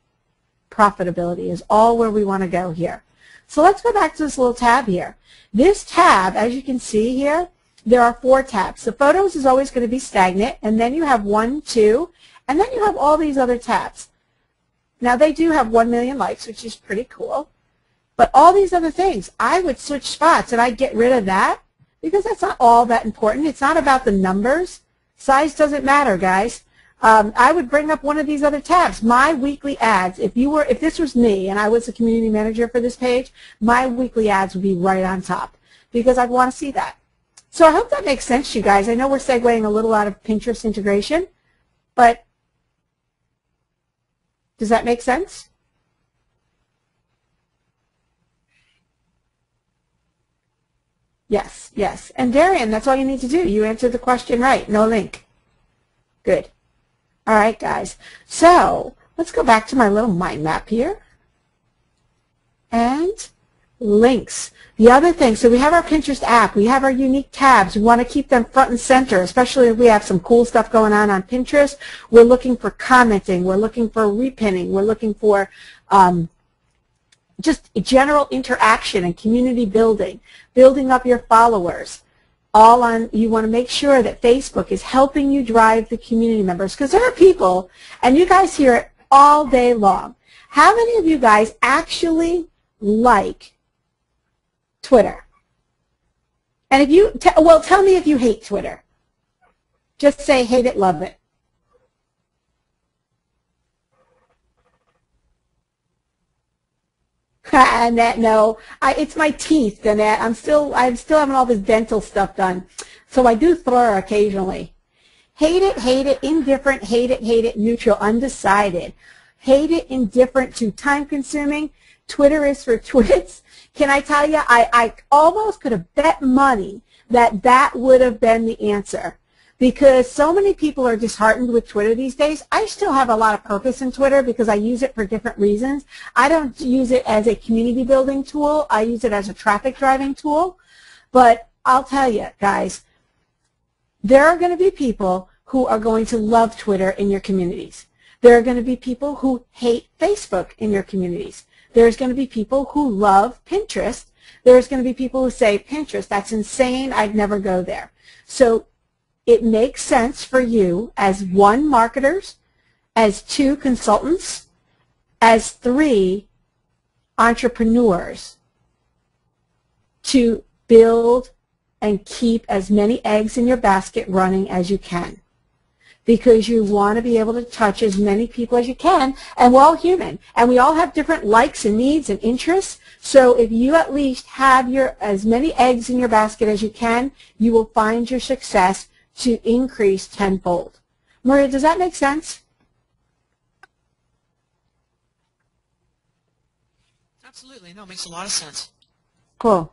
Profitability is all where we want to go here. So let's go back to this little tab here. This tab, as you can see here, there are 4 tabs. So photos is always going to be stagnant, and then you have 1, 2, and then you have all these other tabs. Now they do have 1 million likes, which is pretty cool, but all these other things, I would switch spots and I'd get rid of that because that's not all that important. It's not about the numbers. Size doesn't matter, guys. I would bring up one of these other tabs, my weekly ads. If this was me and I was the community manager for this page, my weekly ads would be right on top because I'd want to see that. So I hope that makes sense to you guys. I know we're segueing a little out of Pinterest integration, but does that make sense? Yes, yes. And Darian, that's all you need to do. You answered the question right. No link. Good. All right, guys. So let's go back to my little mind map here. And links. The other thing, so we have our Pinterest app. We have our unique tabs. We want to keep them front and center, especially if we have some cool stuff going on Pinterest. We're looking for commenting. We're looking for repinning. We're looking for just general interaction and community building, building up your followers. All on, you want to make sure that Facebook is helping you drive the community members, because there are people, and you guys hear it all day long. How many of you guys actually like Twitter? And if you, well, tell me if you hate Twitter. Just say hate it, love it. Annette, no, it's my teeth, Annette. I'm still having all this dental stuff done, so I do slur occasionally. Hate it, indifferent, hate it, neutral, undecided. Hate it, indifferent, too time-consuming. Twitter is for twits. Can I tell you, I almost could have bet money that that would have been the answer. Because so many people are disheartened with Twitter these days. I still have a lot of purpose in Twitter because I use it for different reasons. I don't use it as a community building tool. I use it as a traffic driving tool. But I'll tell you, guys, there are going to be people who are going to love Twitter in your communities. There are going to be people who hate Facebook in your communities. There's going to be people who love Pinterest. There's going to be people who say, Pinterest, that's insane. I'd never go there. So it makes sense for you as 1, marketers, as 2, consultants, as 3, entrepreneurs to build and keep as many eggs in your basket running as you can, because you want to be able to touch as many people as you can, and we're all human, and we all have different likes and needs and interests. So if you at least have as many eggs in your basket as you can, you will find your success to increase tenfold. Maria, does that make sense? Absolutely. No, it makes a lot of sense. Cool.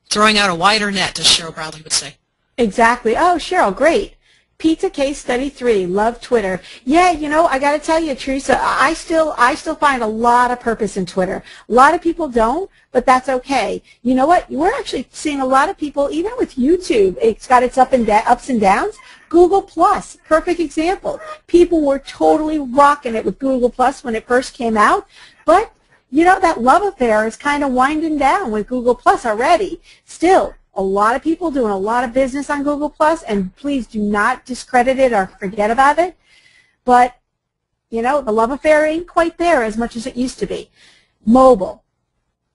Throwing out a wider net, as Cheryl Bradley would say. Exactly. Oh, Cheryl, great. Pizza Case Study 3, love Twitter. Yeah, you know, I got to tell you, Teresa, I still find a lot of purpose in Twitter. A lot of people don't, but that's okay. You know what? We're actually seeing a lot of people, even with YouTube, it's got its ups and downs. Google Plus, perfect example. People were totally rocking it with Google Plus when it first came out, but you know, that love affair is kind of winding down with Google Plus already. Still, a lot of people doing a lot of business on Google+, and please do not discredit it or forget about it. But, you know, the love affair ain't quite there as much as it used to be. Mobile.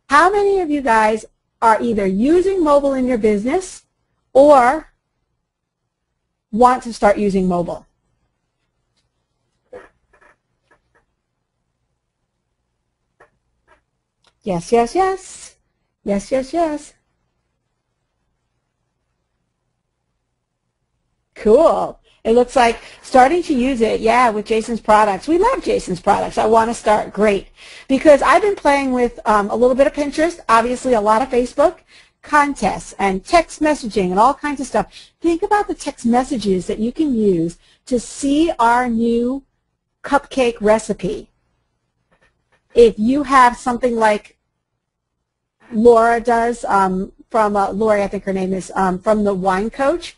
How many of you guys are either using mobile in your business or want to start using mobile? Yes, yes, yes. Yes, yes, yes. Cool. It looks like starting to use it, yeah, with Jason's products. We love Jason's products. I want to start. Great. Because I've been playing with a little bit of Pinterest, obviously a lot of Facebook, contests and text messaging and all kinds of stuff. Think about the text messages that you can use to see our new cupcake recipe. If you have something like Laura does, from Lori, I think her name is, from the Wine Coach,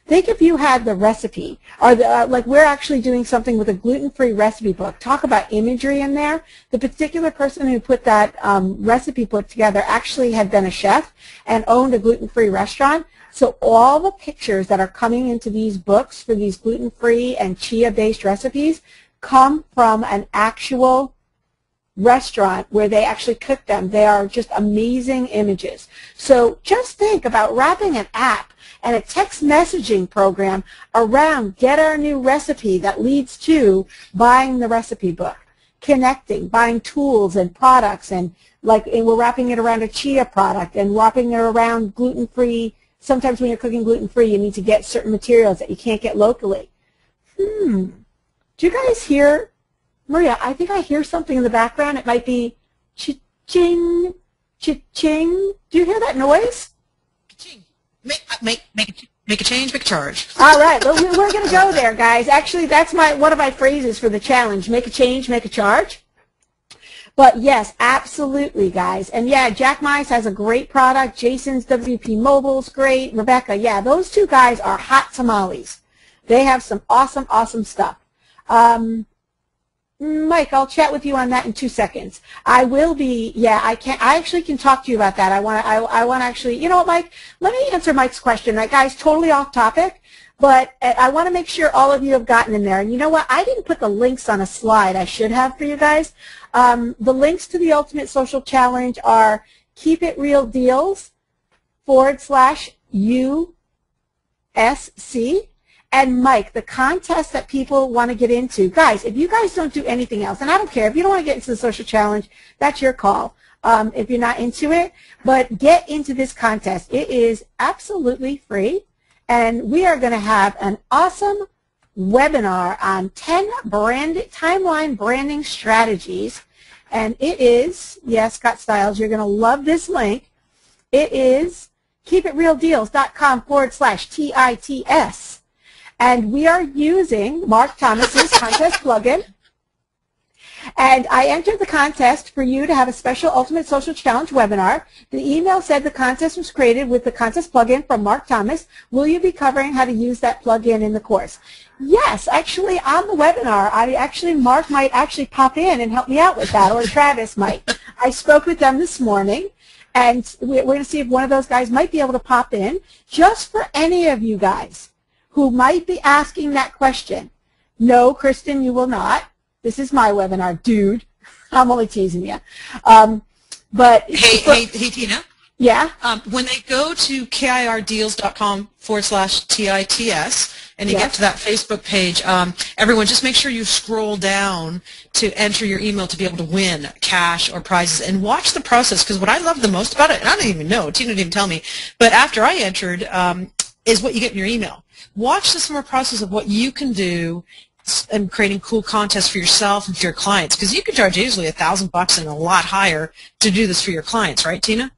think if you had the recipe, or like we're actually doing something with a gluten-free recipe book. Talk about imagery in there. The particular person who put that recipe book together actually had been a chef and owned a gluten-free restaurant. So all the pictures that are coming into these books for these gluten-free and chia-based recipes come from an actual restaurant where they actually cook them. They are just amazing images. So just think about wrapping an app and a text messaging program around get our new recipe that leads to buying the recipe book, connecting, buying tools and products, and we're wrapping it around a chia product and wrapping it around gluten-free. Sometimes when you're cooking gluten-free, you need to get certain materials that you can't get locally. Do you guys hear, Maria, I think I hear something in the background. It might be cha-ching, cha-ching. Do you hear that noise? Cha-ching. Make a change, make a charge. All right, well, we're going to go there, guys. Actually, that's one of my phrases for the challenge. Make a change, make a charge. But yes, absolutely, guys. And yeah, Jack Mize has a great product. Jason's WP Mobile's great. Rebecca, yeah, those two guys are hot tamales. They have some awesome, awesome stuff. Mike, I'll chat with you on that in 2 seconds. I will be, yeah, I actually can talk to you about that. I want to actually, you know what, Mike? Let me answer Mike's question. That guy's totally off topic, but I want to make sure all of you have gotten in there. And you know what? I didn't put the links on a slide. I should have for you guys. The links to the Ultimate Social Challenge are keepitrealdeals/USC. And Mike, the contest that people want to get into, guys, if you guys don't do anything else, and I don't care, if you don't want to get into the social challenge, that's your call if you're not into it, but get into this contest. It is absolutely free, and we are going to have an awesome webinar on 10 timeline branding strategies, and it is, yes, Scott Stiles, you're going to love this link. It is keepitrealdeals.com/TITS. And we are using Mark Thomas's contest plugin. And I entered the contest for you to have a special Ultimate Social Challenge webinar. The email said the contest was created with the contest plugin from Mark Thomas. Will you be covering how to use that plugin in the course? Yes, actually on the webinar, Mark might actually pop in and help me out with that, or Travis might. I spoke with them this morning, and we're going to see if one of those guys might be able to pop in, just for any of you guys who might be asking that question. No, Kristen, you will not. This is my webinar, dude. I'm only teasing you. But hey, Tina. Yeah? When they go to KIRdeals.com/TITS and you get to that Facebook page, everyone just make sure you scroll down to enter your email to be able to win cash or prizes, and watch the process, because what I love the most about it, and I didn't even know, Tina didn't even tell me, but after I entered, is what you get in your email. Watch the summer process of what you can do in creating cool contests for yourself and for your clients, because you can charge easily $1,000 and a lot higher to do this for your clients, right, Tina?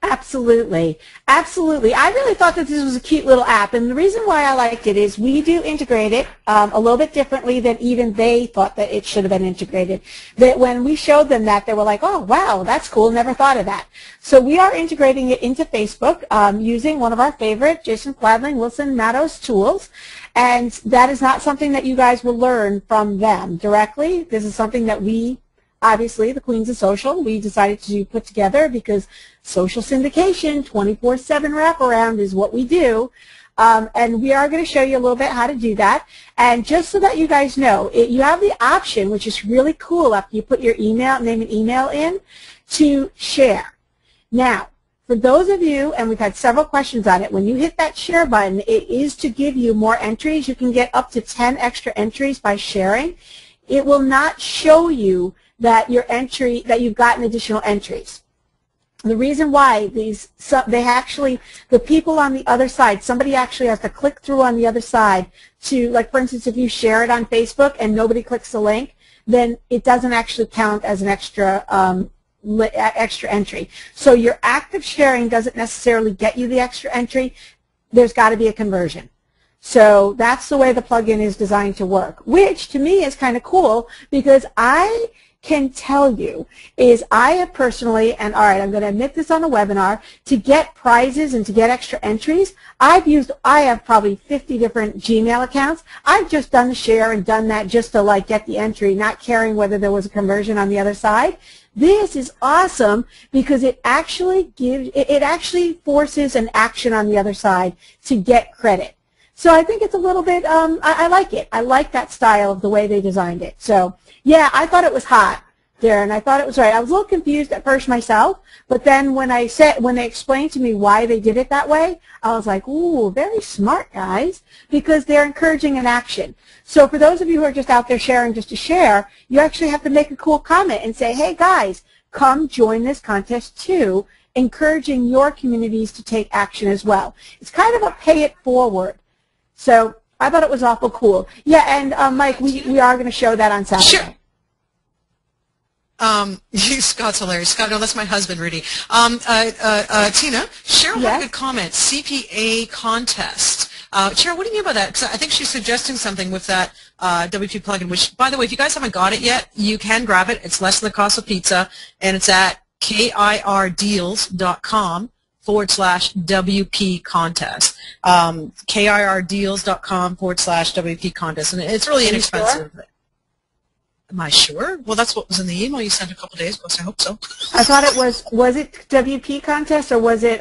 Absolutely. Absolutely. I really thought that this was a cute little app, and the reason why I liked it is we do integrate it a little bit differently than even they thought that it should have been integrated. That when we showed them that, they were like, oh, wow, that's cool, never thought of that. So we are integrating it into Facebook using one of our favorite, Jason Fladling, Wilson Matos tools, and that is not something that you guys will learn from them directly. This is something that we obviously, the Queens of Social, we decided to put together because social syndication, 24/7 wraparound is what we do. And we are going to show you a little bit how to do that. And just so that you guys know, you have the option, which is really cool after you put your email, name and email in, to share. Now, for those of you, and we've had several questions on it, when you hit that share button, it is to give you more entries. You can get up to 10 extra entries by sharing. It will not show you that your entry, that you've gotten additional entries. The reason why the people on the other side, somebody actually has to click through on the other side to, like for instance, if you share it on Facebook and nobody clicks the link, then it doesn't actually count as an extra entry. So your active sharing doesn't necessarily get you the extra entry. There's got to be a conversion. So that's the way the plugin is designed to work, which to me is kind of cool because I can tell you is I have personally, and all right, I'm going to admit this on the webinar, to get prizes and to get extra entries, I have probably 50 different Gmail accounts. I've just done the share and done that just to like get the entry, not caring whether there was a conversion on the other side. This is awesome because it actually forces an action on the other side to get credit. So I think it's a little bit, I like it. I like that style of the way they designed it. So yeah, I thought it was hot, Darren. I thought it was right. I was a little confused at first myself, but then when they explained to me why they did it that way, I was like, ooh, very smart, guys, because they're encouraging an action. So for those of you who are just out there sharing just to share, you actually have to make a cool comment and say, hey, guys, come join this contest too, encouraging your communities to take action as well. It's kind of a pay it forward. So I thought it was awful cool. Yeah, and Mike, we are going to show that on Saturday. Sure. Scott's hilarious. Scott, no, that's my husband, Rudy. Tina, Cheryl had a good comment. CPA contest. Cheryl, what do you mean by that? Because I think she's suggesting something with that WP plugin, which, by the way, if you guys haven't got it yet, you can grab it. It's less than the cost of pizza, and it's at kirdeals.com/WP contest. kirdeals.com/WP contest. And it's really inexpensive. Sure? Am I sure? Well, that's what was in the email you sent a couple days ago, so I hope so. I thought it was it WP contest or was it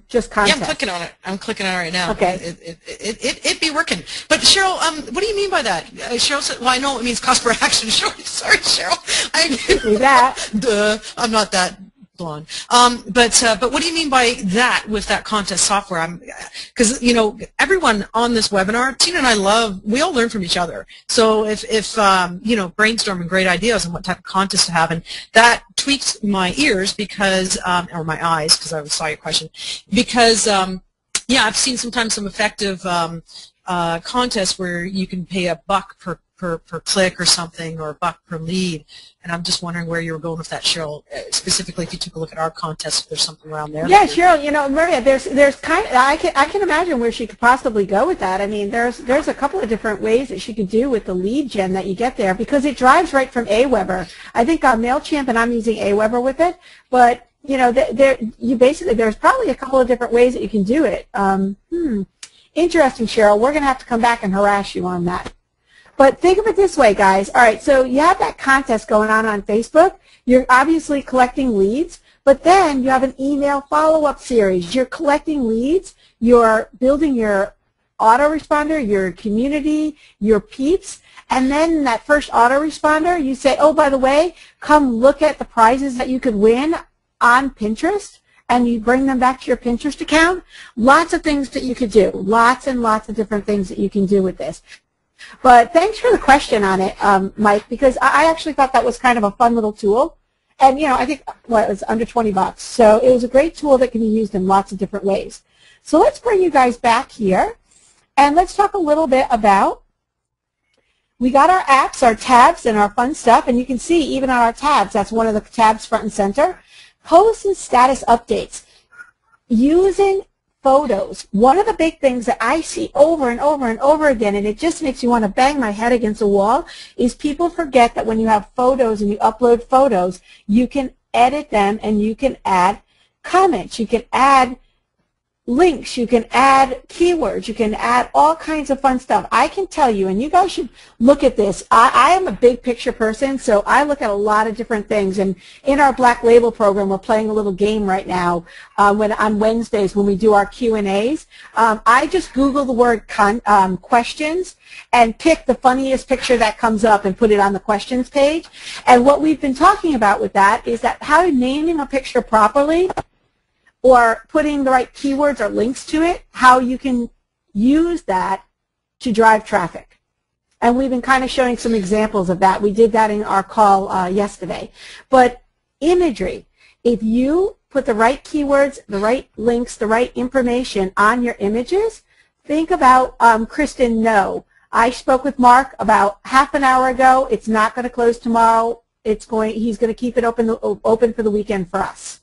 just contest? Yeah, I'm clicking on it. I'm clicking on it right now. Okay. It'd be working. But Cheryl, what do you mean by that? Cheryl said, well, I know it means cost per action. Sorry, Cheryl. I knew that. Duh. I'm not that blonde. But what do you mean by that with that contest software? Because everyone on this webinar, Tina and I we all learn from each other. So if brainstorming great ideas on what type of contest to have, and that tweaks my ears because or my eyes because I saw your question because yeah, I've seen sometimes some effective contests where you can pay $1 per click or something, or $1 per lead, and I'm just wondering where you were going with that, Cheryl. Specifically, if you took a look at our contest, if there's something around there. Yeah, Cheryl. Maria, there's kind of I can imagine where she could possibly go with that. I mean, there's a couple of different ways that she could do with the lead gen that you get there because it drives right from Aweber. I think on Mailchimp, and I'm using Aweber with it, but there's probably a couple of different ways that you can do it. Interesting, Cheryl. We're going to have to come back and harass you on that. But think of it this way, guys. All right, so you have that contest going on Facebook. You're obviously collecting leads, but then you have an email follow-up series. You're collecting leads. You're building your autoresponder, your community, your peeps, and then that first autoresponder, you say, oh, by the way, come look at the prizes that you could win on Pinterest, and you bring them back to your Pinterest account. Lots of things that you could do. Lots and lots of different things that you can do with this. But thanks for the question on it, Mike, because I actually thought that was kind of a fun little tool. And, I think, it was under $20. So it was a great tool that can be used in lots of different ways. So let's bring you guys back here, and let's talk a little bit about, we got our apps, our tabs, and our fun stuff. And you can see even on our tabs, that's one of the tabs front and center. Posts and status updates. Using photos. One of the big things that I see over and over and over again, and it just makes me want to bang my head against a wall, is people forget that when you have photos and you upload photos, you can edit them and you can add comments. You can add links, you can add keywords, you can add all kinds of fun stuff. I can tell you, and you guys should look at this. I am a big picture person, so I look at a lot of different things. And in our Black Label program, we're playing a little game right now on Wednesdays when we do our Q&As. I just Google the word questions and pick the funniest picture that comes up and put it on the questions page. And what we've been talking about with that is that how naming a picture properly or putting the right keywords or links to it, how you can use that to drive traffic. And we've been kind of showing some examples of that. We did that in our call yesterday. But imagery, if you put the right keywords, the right links, the right information on your images, think about Kristen No. I spoke with Mark about half an hour ago. It's not going to close tomorrow. He's going to keep it open for the weekend for us.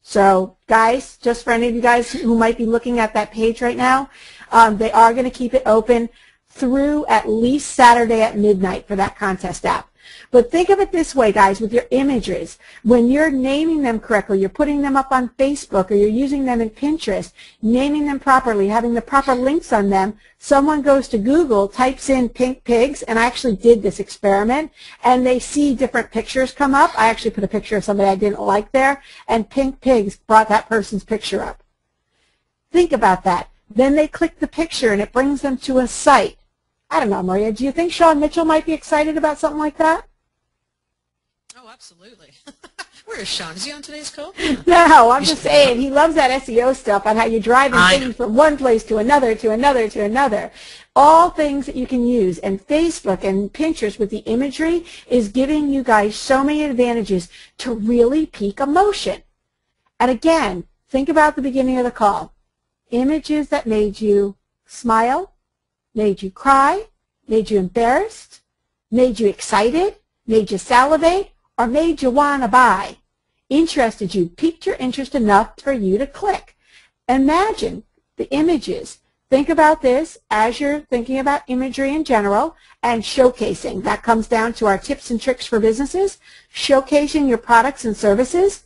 So, guys, just for any of you guys who might be looking at that page right now, they are going to keep it open through at least Saturday at midnight for that contest app. But think of it this way, guys, with your images. When you're naming them correctly, you're putting them up on Facebook or you're using them in Pinterest, naming them properly, having the proper links on them, someone goes to Google, types in pink pigs, and I actually did this experiment, and they see different pictures come up. I actually put a picture of somebody I didn't like there, and pink pigs brought that person's picture up. Think about that. Then they click the picture, and it brings them to a site. I don't know, Maria, do you think Sean Mitchell might be excited about something like that? Oh, absolutely. Where is Sean? Is he on today's call? No, I'm just saying he loves that SEO stuff on how you're driving things from one place to another, to another, to another. All things that you can use. And Facebook and Pinterest with the imagery is giving you guys so many advantages to really peak emotion. And again, think about the beginning of the call. Images that made you smile, made you cry, made you embarrassed, made you excited, made you salivate, or made you want to buy, interested you, piqued your interest enough for you to click. Imagine the images. Think about this as you're thinking about imagery in general and showcasing. That comes down to our tips and tricks for businesses, showcasing your products and services.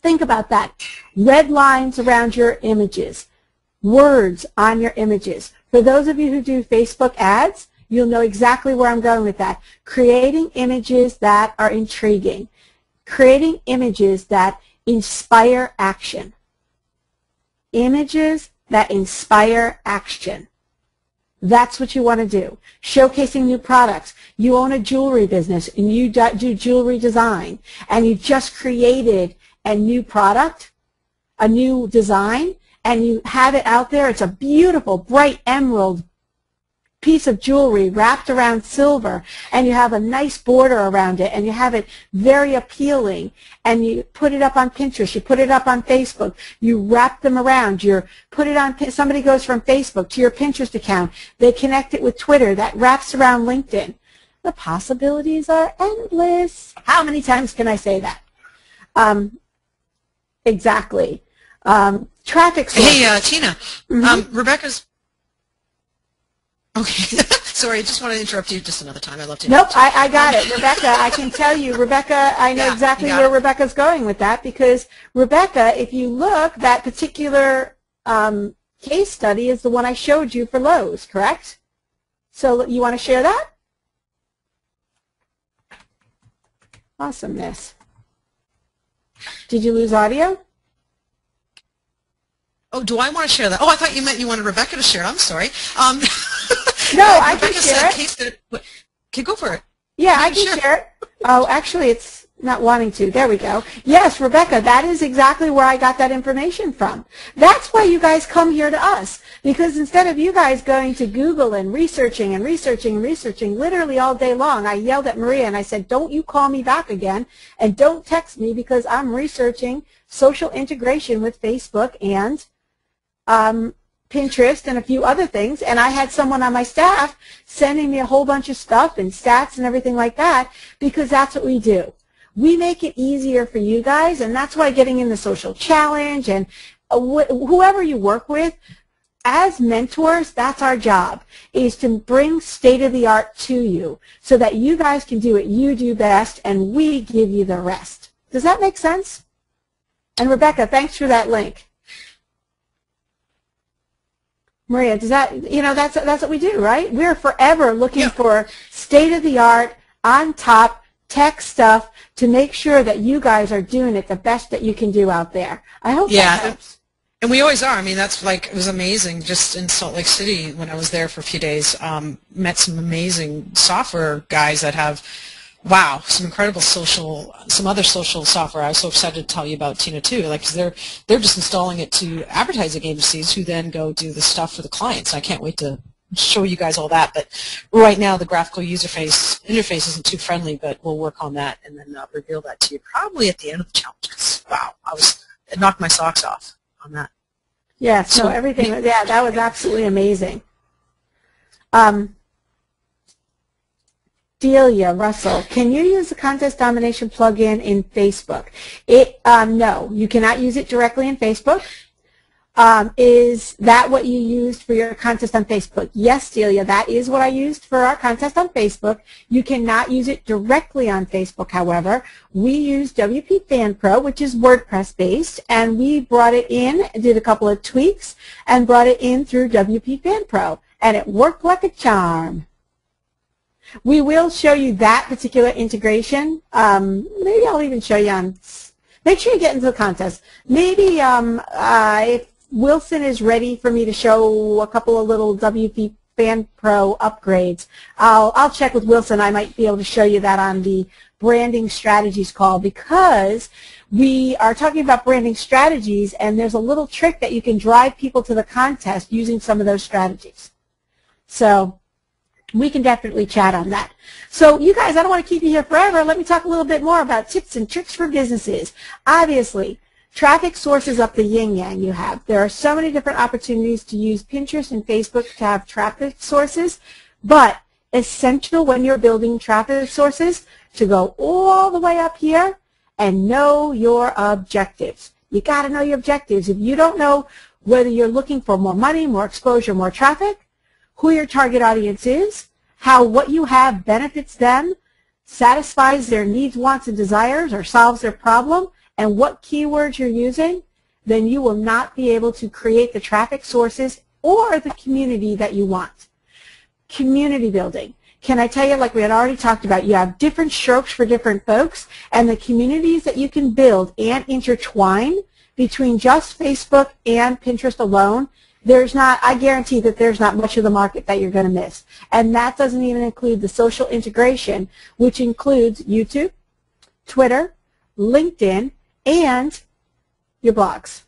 Think about that. Red lines around your images, words on your images. For those of you who do Facebook ads, you'll know exactly where I'm going with that. Creating images that are intriguing. Creating images that inspire action. Images that inspire action. That's what you want to do. Showcasing new products. You own a jewelry business and you do jewelry design and you just created a new product, a new design, and you have it out there. It's a beautiful, bright emerald piece of jewelry wrapped around silver, and you have a nice border around it, and you have it very appealing, and you put it up on Pinterest, you put it up on Facebook, you wrap them around, you put it on, somebody goes from Facebook to your Pinterest account, they connect it with Twitter, that wraps around LinkedIn. The possibilities are endless. How many times can I say that? Exactly. Traffic sources. Hey, Tina, Rebecca's. Okay, sorry, I just want to interrupt you just another time. I love to. Nope, I got it. Rebecca, I can tell you, Rebecca, I know exactly where Rebecca's going with that, because Rebecca, if you look, that particular case study is the one I showed you for Lowe's, correct? So you want to share that? Awesomeness. Did you lose audio? Oh, do I want to share that? Oh, I thought you meant you wanted Rebecca to share it. I'm sorry. No, I can share it. Okay, go for it. Yeah, I can share it. Oh, actually, it's not wanting to. There we go. Yes, Rebecca, that is exactly where I got that information from. That's why you guys come here to us, because instead of you guys going to Google and researching and researching and researching literally all day long, I yelled at Maria and I said, don't you call me back again, and don't text me, because I'm researching social integration with Facebook and Pinterest and a few other things, and I had someone on my staff sending me a whole bunch of stuff and stats and everything like that, because that's what we do. We make it easier for you guys, and that's why getting in the social challenge and whoever you work with, as mentors, that's our job, is to bring state-of-the-art to you so that you guys can do what you do best and we give you the rest. Does that make sense? And Rebecca, thanks for that link. Maria, does that, that's what we do, right? We're forever looking for state-of-the-art, on top tech stuff to make sure that you guys are doing it the best that you can do out there. I hope that helps. And we always are. I mean, that's like, it was amazing just in Salt Lake City when I was there for a few days. Met some amazing software guys that have, wow, some incredible some other social software. I was so excited to tell you about Tina too. Like, 'cause they're just installing it to advertising agencies who then go do the stuff for the clients. I can't wait to show you guys all that. But right now, the graphical interface isn't too friendly, but we'll work on that and then reveal that to you probably at the end of the challenge. Wow, it knocked my socks off on that. Yeah, so everything, that was absolutely amazing. Delia Russell, can you use the contest domination plugin in Facebook? No, you cannot use it directly in Facebook. Is that what you used for your contest on Facebook? Yes, Delia, that is what I used for our contest on Facebook. You cannot use it directly on Facebook, however. We use WP Fan Pro, which is WordPress based, and we brought it in, did a couple of tweaks, and brought it in through WP Fan Pro, and it worked like a charm. We will show you that particular integration. Maybe I'll even show you on, make sure you get into the contest. Maybe if Wilson is ready for me to show a couple of little WP Fan Pro upgrades, I'll check with Wilson. I might be able to show you that on the branding strategies call, because we are talking about branding strategies, and there's a little trick that you can drive people to the contest using some of those strategies. So we can definitely chat on that. So you guys, I don't want to keep you here forever. Let me talk a little bit more about tips and tricks for businesses. Obviously, traffic sources up the yin-yang you have. There are so many different opportunities to use Pinterest and Facebook to have traffic sources, but essential when you're building traffic sources to go all the way up here and know your objectives. You got to know your objectives. If you don't know whether you're looking for more money, more exposure, more traffic, who your target audience is, how what you have benefits them, satisfies their needs, wants, and desires, or solves their problem, and what keywords you're using, then you will not be able to create the traffic sources or the community that you want. Community building. Can I tell you, like we had already talked about, you have different strokes for different folks, and the communities that you can build and intertwine between just Facebook and Pinterest alone, I guarantee that there's not much of the market that you're going to miss. And that doesn't even include the social integration, which includes YouTube, Twitter, LinkedIn, and your blogs.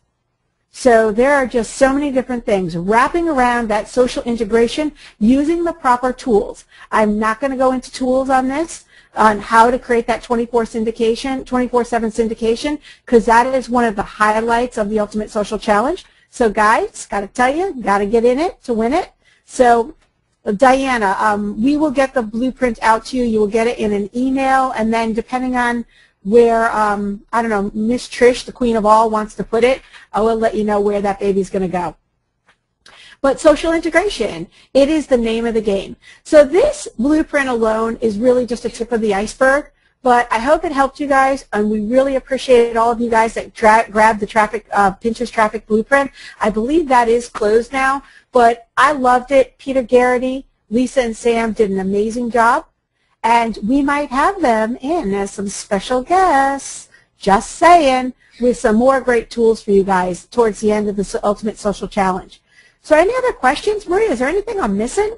So there are just so many different things wrapping around that social integration using the proper tools. I'm not going to go into tools on this, on how to create that 24/7 syndication, because that is one of the highlights of the Ultimate Social Challenge. So guys, got to tell you, got to get in it to win it. So Diana, we will get the blueprint out to you. You will get it in an email, and then depending on where, I don't know, Miss Trish, the queen of all, wants to put it, I will let you know where that baby's going to go. But social integration, it is the name of the game. So this blueprint alone is really just a tip of the iceberg. But I hope it helped you guys, and we really appreciate all of you guys that grabbed the Pinterest traffic blueprint. I believe that is closed now, but I loved it. Peter Garrity, Lisa, and Sam did an amazing job, and we might have them in as some special guests, just saying, with some more great tools for you guys towards the end of the Ultimate Social Challenge. So any other questions? Maria, is there anything I'm missing?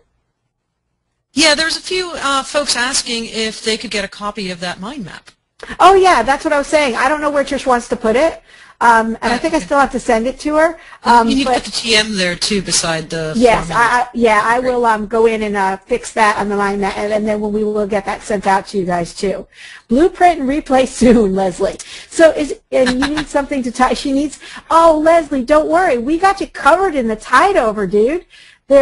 Yeah, there's a few folks asking if they could get a copy of that mind map. Oh, yeah, that's what I was saying. I don't know where Trish wants to put it, and I think I still have to send it to her. You need to put the TM there, too, beside the Yes, I will go in and fix that on the mind map, and then we will get that sent out to you guys, too. Blueprint and replay soon, Leslie. So and you need something to tie. She needs, oh, Leslie, don't worry. We got you covered in the tide over, dude.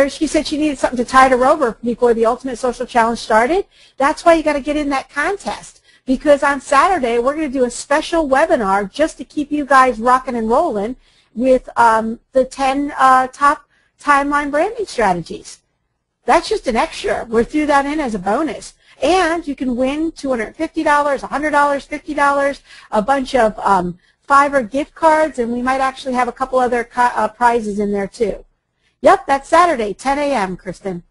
She said she needed something to tide her over before the Ultimate Social Challenge started. That's why you got to get in that contest, because on Saturday we're going to do a special webinar just to keep you guys rocking and rolling with the 10 top timeline branding strategies. That's just an extra. We threw that in as a bonus. And you can win $250, $100, $50, a bunch of Fiverr gift cards, and we might actually have a couple other prizes in there too. Yep, that's Saturday, 10 a.m., Kristen.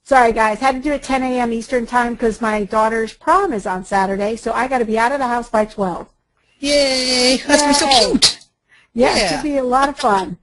Sorry, guys. Had to do it 10 a.m. Eastern time because my daughter's prom is on Saturday, so I got to be out of the house by 12. Yay! That's going to be so cute. Yeah, it should be a lot of fun.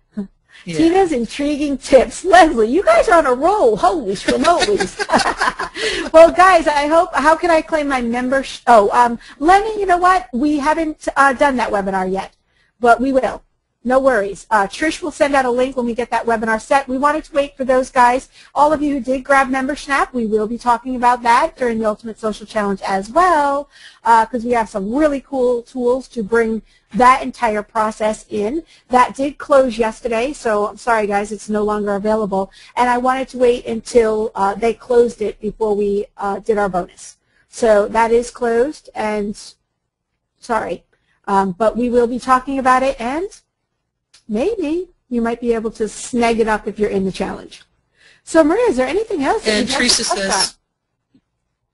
Yeah. Tina's intriguing tips. Leslie, you guys are on a roll. Holy schmoes. Well, guys, I hope, how can I claim my membership? Oh, Lenny, you know what? We haven't done that webinar yet, but we will. No worries. Trish will send out a link when we get that webinar set. We wanted to wait for those guys. All of you who did grab MemberSnap, we will be talking about that during the Ultimate Social Challenge as well, because we have some really cool tools to bring that entire process in. That did close yesterday, so I'm sorry, guys, it's no longer available. And I wanted to wait until they closed it before we did our bonus. So that is closed, and sorry. But we will be talking about it, and maybe you might be able to snag it up if you're in the challenge. So, Maria, is there anything else? And Teresa says,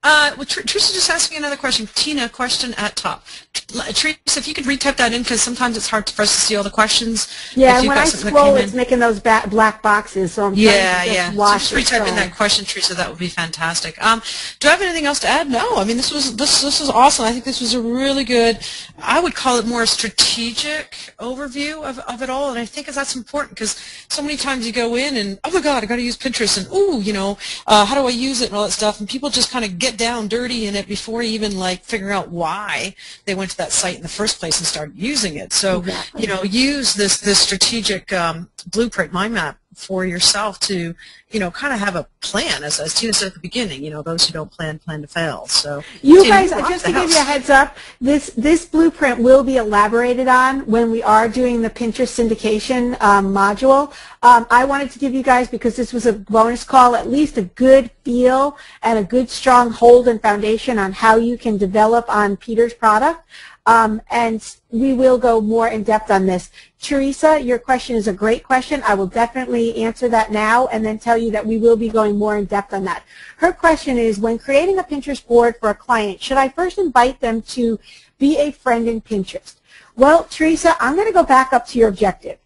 Teresa just asking another question. Tina, question at top. Teresa, if you could retype that in, because sometimes it's hard for us to see all the questions. Yeah, and when I scroll, it's making those black boxes, so I'm trying to just watch so just retype in that question, Teresa. That would be fantastic. Do I have anything else to add? No. I mean, this was awesome. I think this was a really good, I would call it more a strategic overview of it all, and I think that's important because so many times you go in and, oh my God, I got to use Pinterest, and ooh, you know, how do I use it and all that stuff, and people just kind of get down dirty in it before even like figuring out why they went to that site in the first place and started using it. So, exactly. You know, use this strategic blueprint mind map for yourself to, you know, kind of have a plan, as Tina said at the beginning, you know, those who don't plan to fail. So you guys, just to give you a heads up, this blueprint will be elaborated on when we are doing the Pinterest syndication module. I wanted to give you guys, because this was a bonus call, at least a good feel and a good strong hold and foundation on how you can develop on Peter's product. And we will go more in depth on this. Teresa, your question is a great question. I will definitely answer that now and then tell you that we will be going more in depth on that. Her question is, when creating a Pinterest board for a client, should I first invite them to be a friend in Pinterest? Well, Teresa, I'm going to go back up to your objective.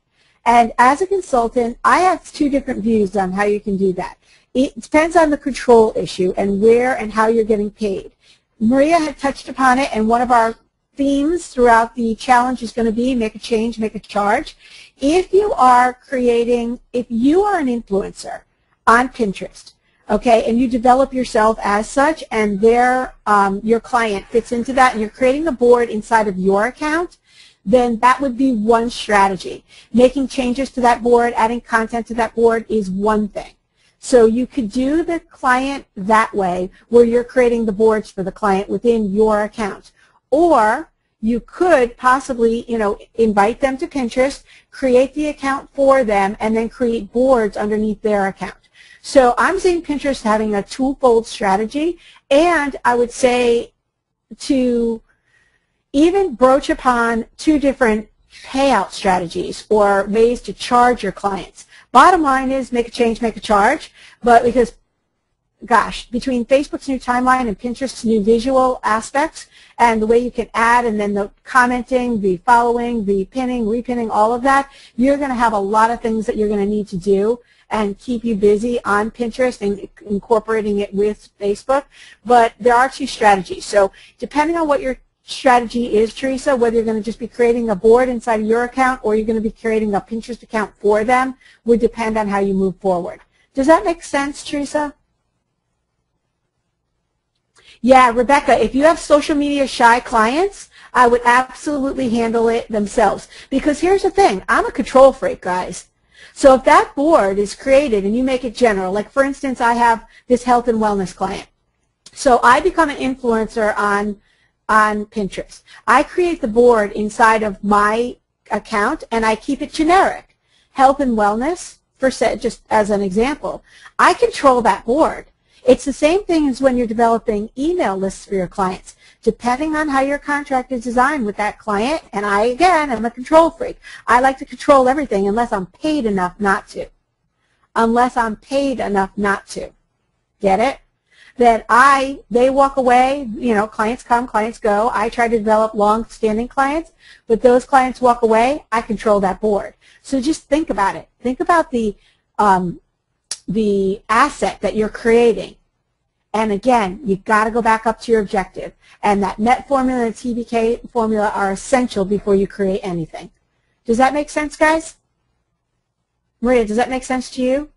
And as a consultant, I have two different views on how you can do that. It depends on the control issue and where and how you're getting paid. Maria had touched upon it, and one of our themes throughout the challenge is going to be make a change, make a charge. If you are an influencer on Pinterest, okay, and you develop yourself as such, and your client fits into that, and you're creating a board inside of your account, then that would be one strategy. Making changes to that board, adding content to that board is one thing. So you could do the client that way, where you're creating the boards for the client within your account. Or you could possibly, you know, invite them to Pinterest, create the account for them, and then create boards underneath their account. So I'm seeing Pinterest having a twofold strategy, and I would say to even broach upon two different payout strategies or ways to charge your clients. Bottom line is make a change, make a charge, but because gosh, between Facebook's new timeline and Pinterest's new visual aspects and the way you can add and then the commenting, the following, the pinning, repinning, all of that, you're going to have a lot of things that you're going to need to do and keep you busy on Pinterest and incorporating it with Facebook. But there are two strategies. So depending on what your strategy is, Teresa, whether you're going to just be creating a board inside of your account or you're going to be creating a Pinterest account for them, would depend on how you move forward. Does that make sense, Teresa? Yeah, Rebecca, if you have social media shy clients, I would absolutely handle it themselves. Because here's the thing, I'm a control freak, guys. So if that board is created and you make it general, like for instance, I have this health and wellness client. So I become an influencer on Pinterest. I create the board inside of my account and I keep it generic. Health and wellness, just as an example. I control that board. It's the same thing as when you're developing email lists for your clients. Depending on how your contract is designed with that client, and I, again, am a control freak. I like to control everything unless I'm paid enough not to. Unless I'm paid enough not to. Get it? Then they walk away, you know, clients come, clients go. I try to develop long-standing clients, but those clients walk away, I control that board. So just think about it. Think about the the asset that you're creating. And again, you've got to go back up to your objective. And that MET formula and TBK formula are essential before you create anything. Does that make sense, guys? Maria, does that make sense to you?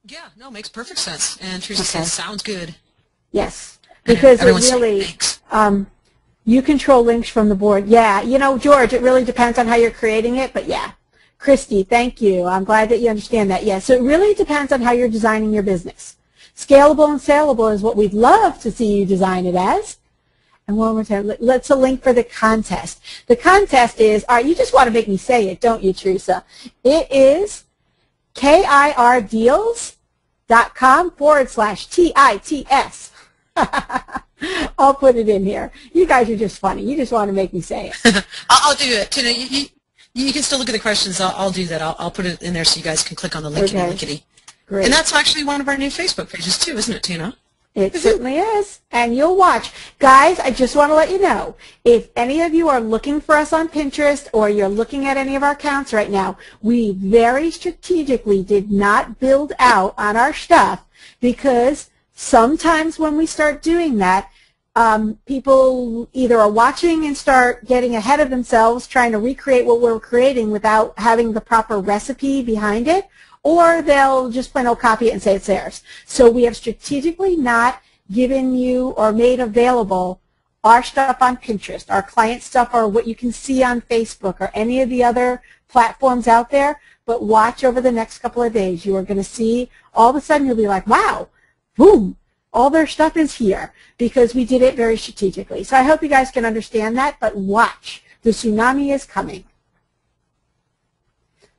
Yeah, no, it makes perfect sense. And Teresa says, sounds good. Yes, because it really, saying, you control links from the board. Yeah, you know, George, it really depends on how you're creating it, but yeah. Christy, thank you. I'm glad that you understand that. Yes, so it really depends on how you're designing your business. Scalable and saleable is what we'd love to see you design it as. And one more time, let's a link for the contest. The contest is, all right, you just want to make me say it, don't you, Teresa? It is kirdeals.com/TITS. I'll put it in here. You guys are just funny. You just want to make me say it. I'll do it. Tina, you can still look at the questions. I'll do that. I'll put it in there so you guys can click on the linkity. Great. And that's actually one of our new Facebook pages too, isn't it, Tina? It certainly is. And you'll watch. Guys, I just want to let you know, if any of you are looking for us on Pinterest or you're looking at any of our accounts right now, we very strategically did not build out on our stuff because sometimes when we start doing that, people either are watching and start getting ahead of themselves trying to recreate what we're creating without having the proper recipe behind it, or they'll just plain old copy it and say it's theirs. So we have strategically not given you or made available our stuff on Pinterest, our client stuff, or what you can see on Facebook or any of the other platforms out there. But watch over the next couple of days. You are going to see, all of a sudden you'll be like, wow, boom, all their stuff is here because we did it very strategically. So I hope you guys can understand that, but watch. The tsunami is coming.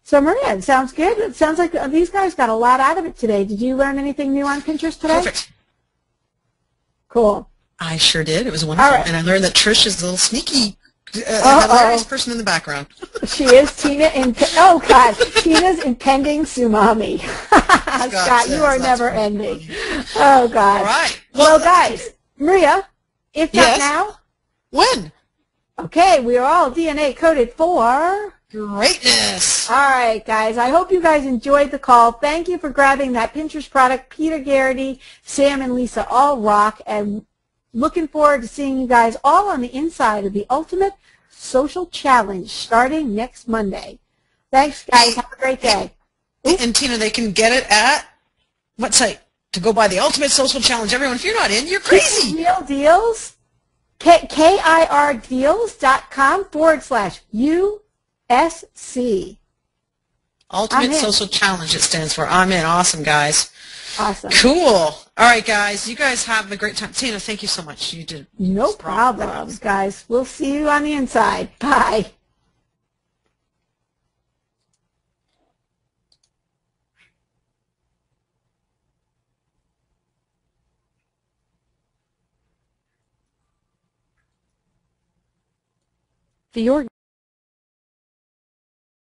So Maria, it sounds good. It sounds like these guys got a lot out of it today. Did you learn anything new on Pinterest today? Perfect. Cool. I sure did. It was wonderful. Right. And I learned that Trish is a little sneaky, hilarious person in the background. She is Tina. Oh, God. Tina's impending tsunami. Scott, you are never ending. Oh, God. All right. Well, guys, Maria, if not now. When? Okay, we are all DNA coded for greatness. All right, guys. I hope you guys enjoyed the call. Thank you for grabbing that Pinterest product. Peter Garrity, Sam, and Lisa all rock. And looking forward to seeing you guys all on the inside of the Ultimate Social Challenge starting next Monday. Thanks, guys. Have a great day. And Tina, they can get it at what site? To go buy the Ultimate Social Challenge. Everyone, if you're not in, you're crazy. Real Deals. KIRDeals.com/USC. Ultimate Social Challenge, it stands for. I'm in. Awesome, guys. Awesome. Cool. All right, guys. You guys have a great time. Tina, thank you so much. You did. No problem, guys. We'll see you on the inside. Bye. The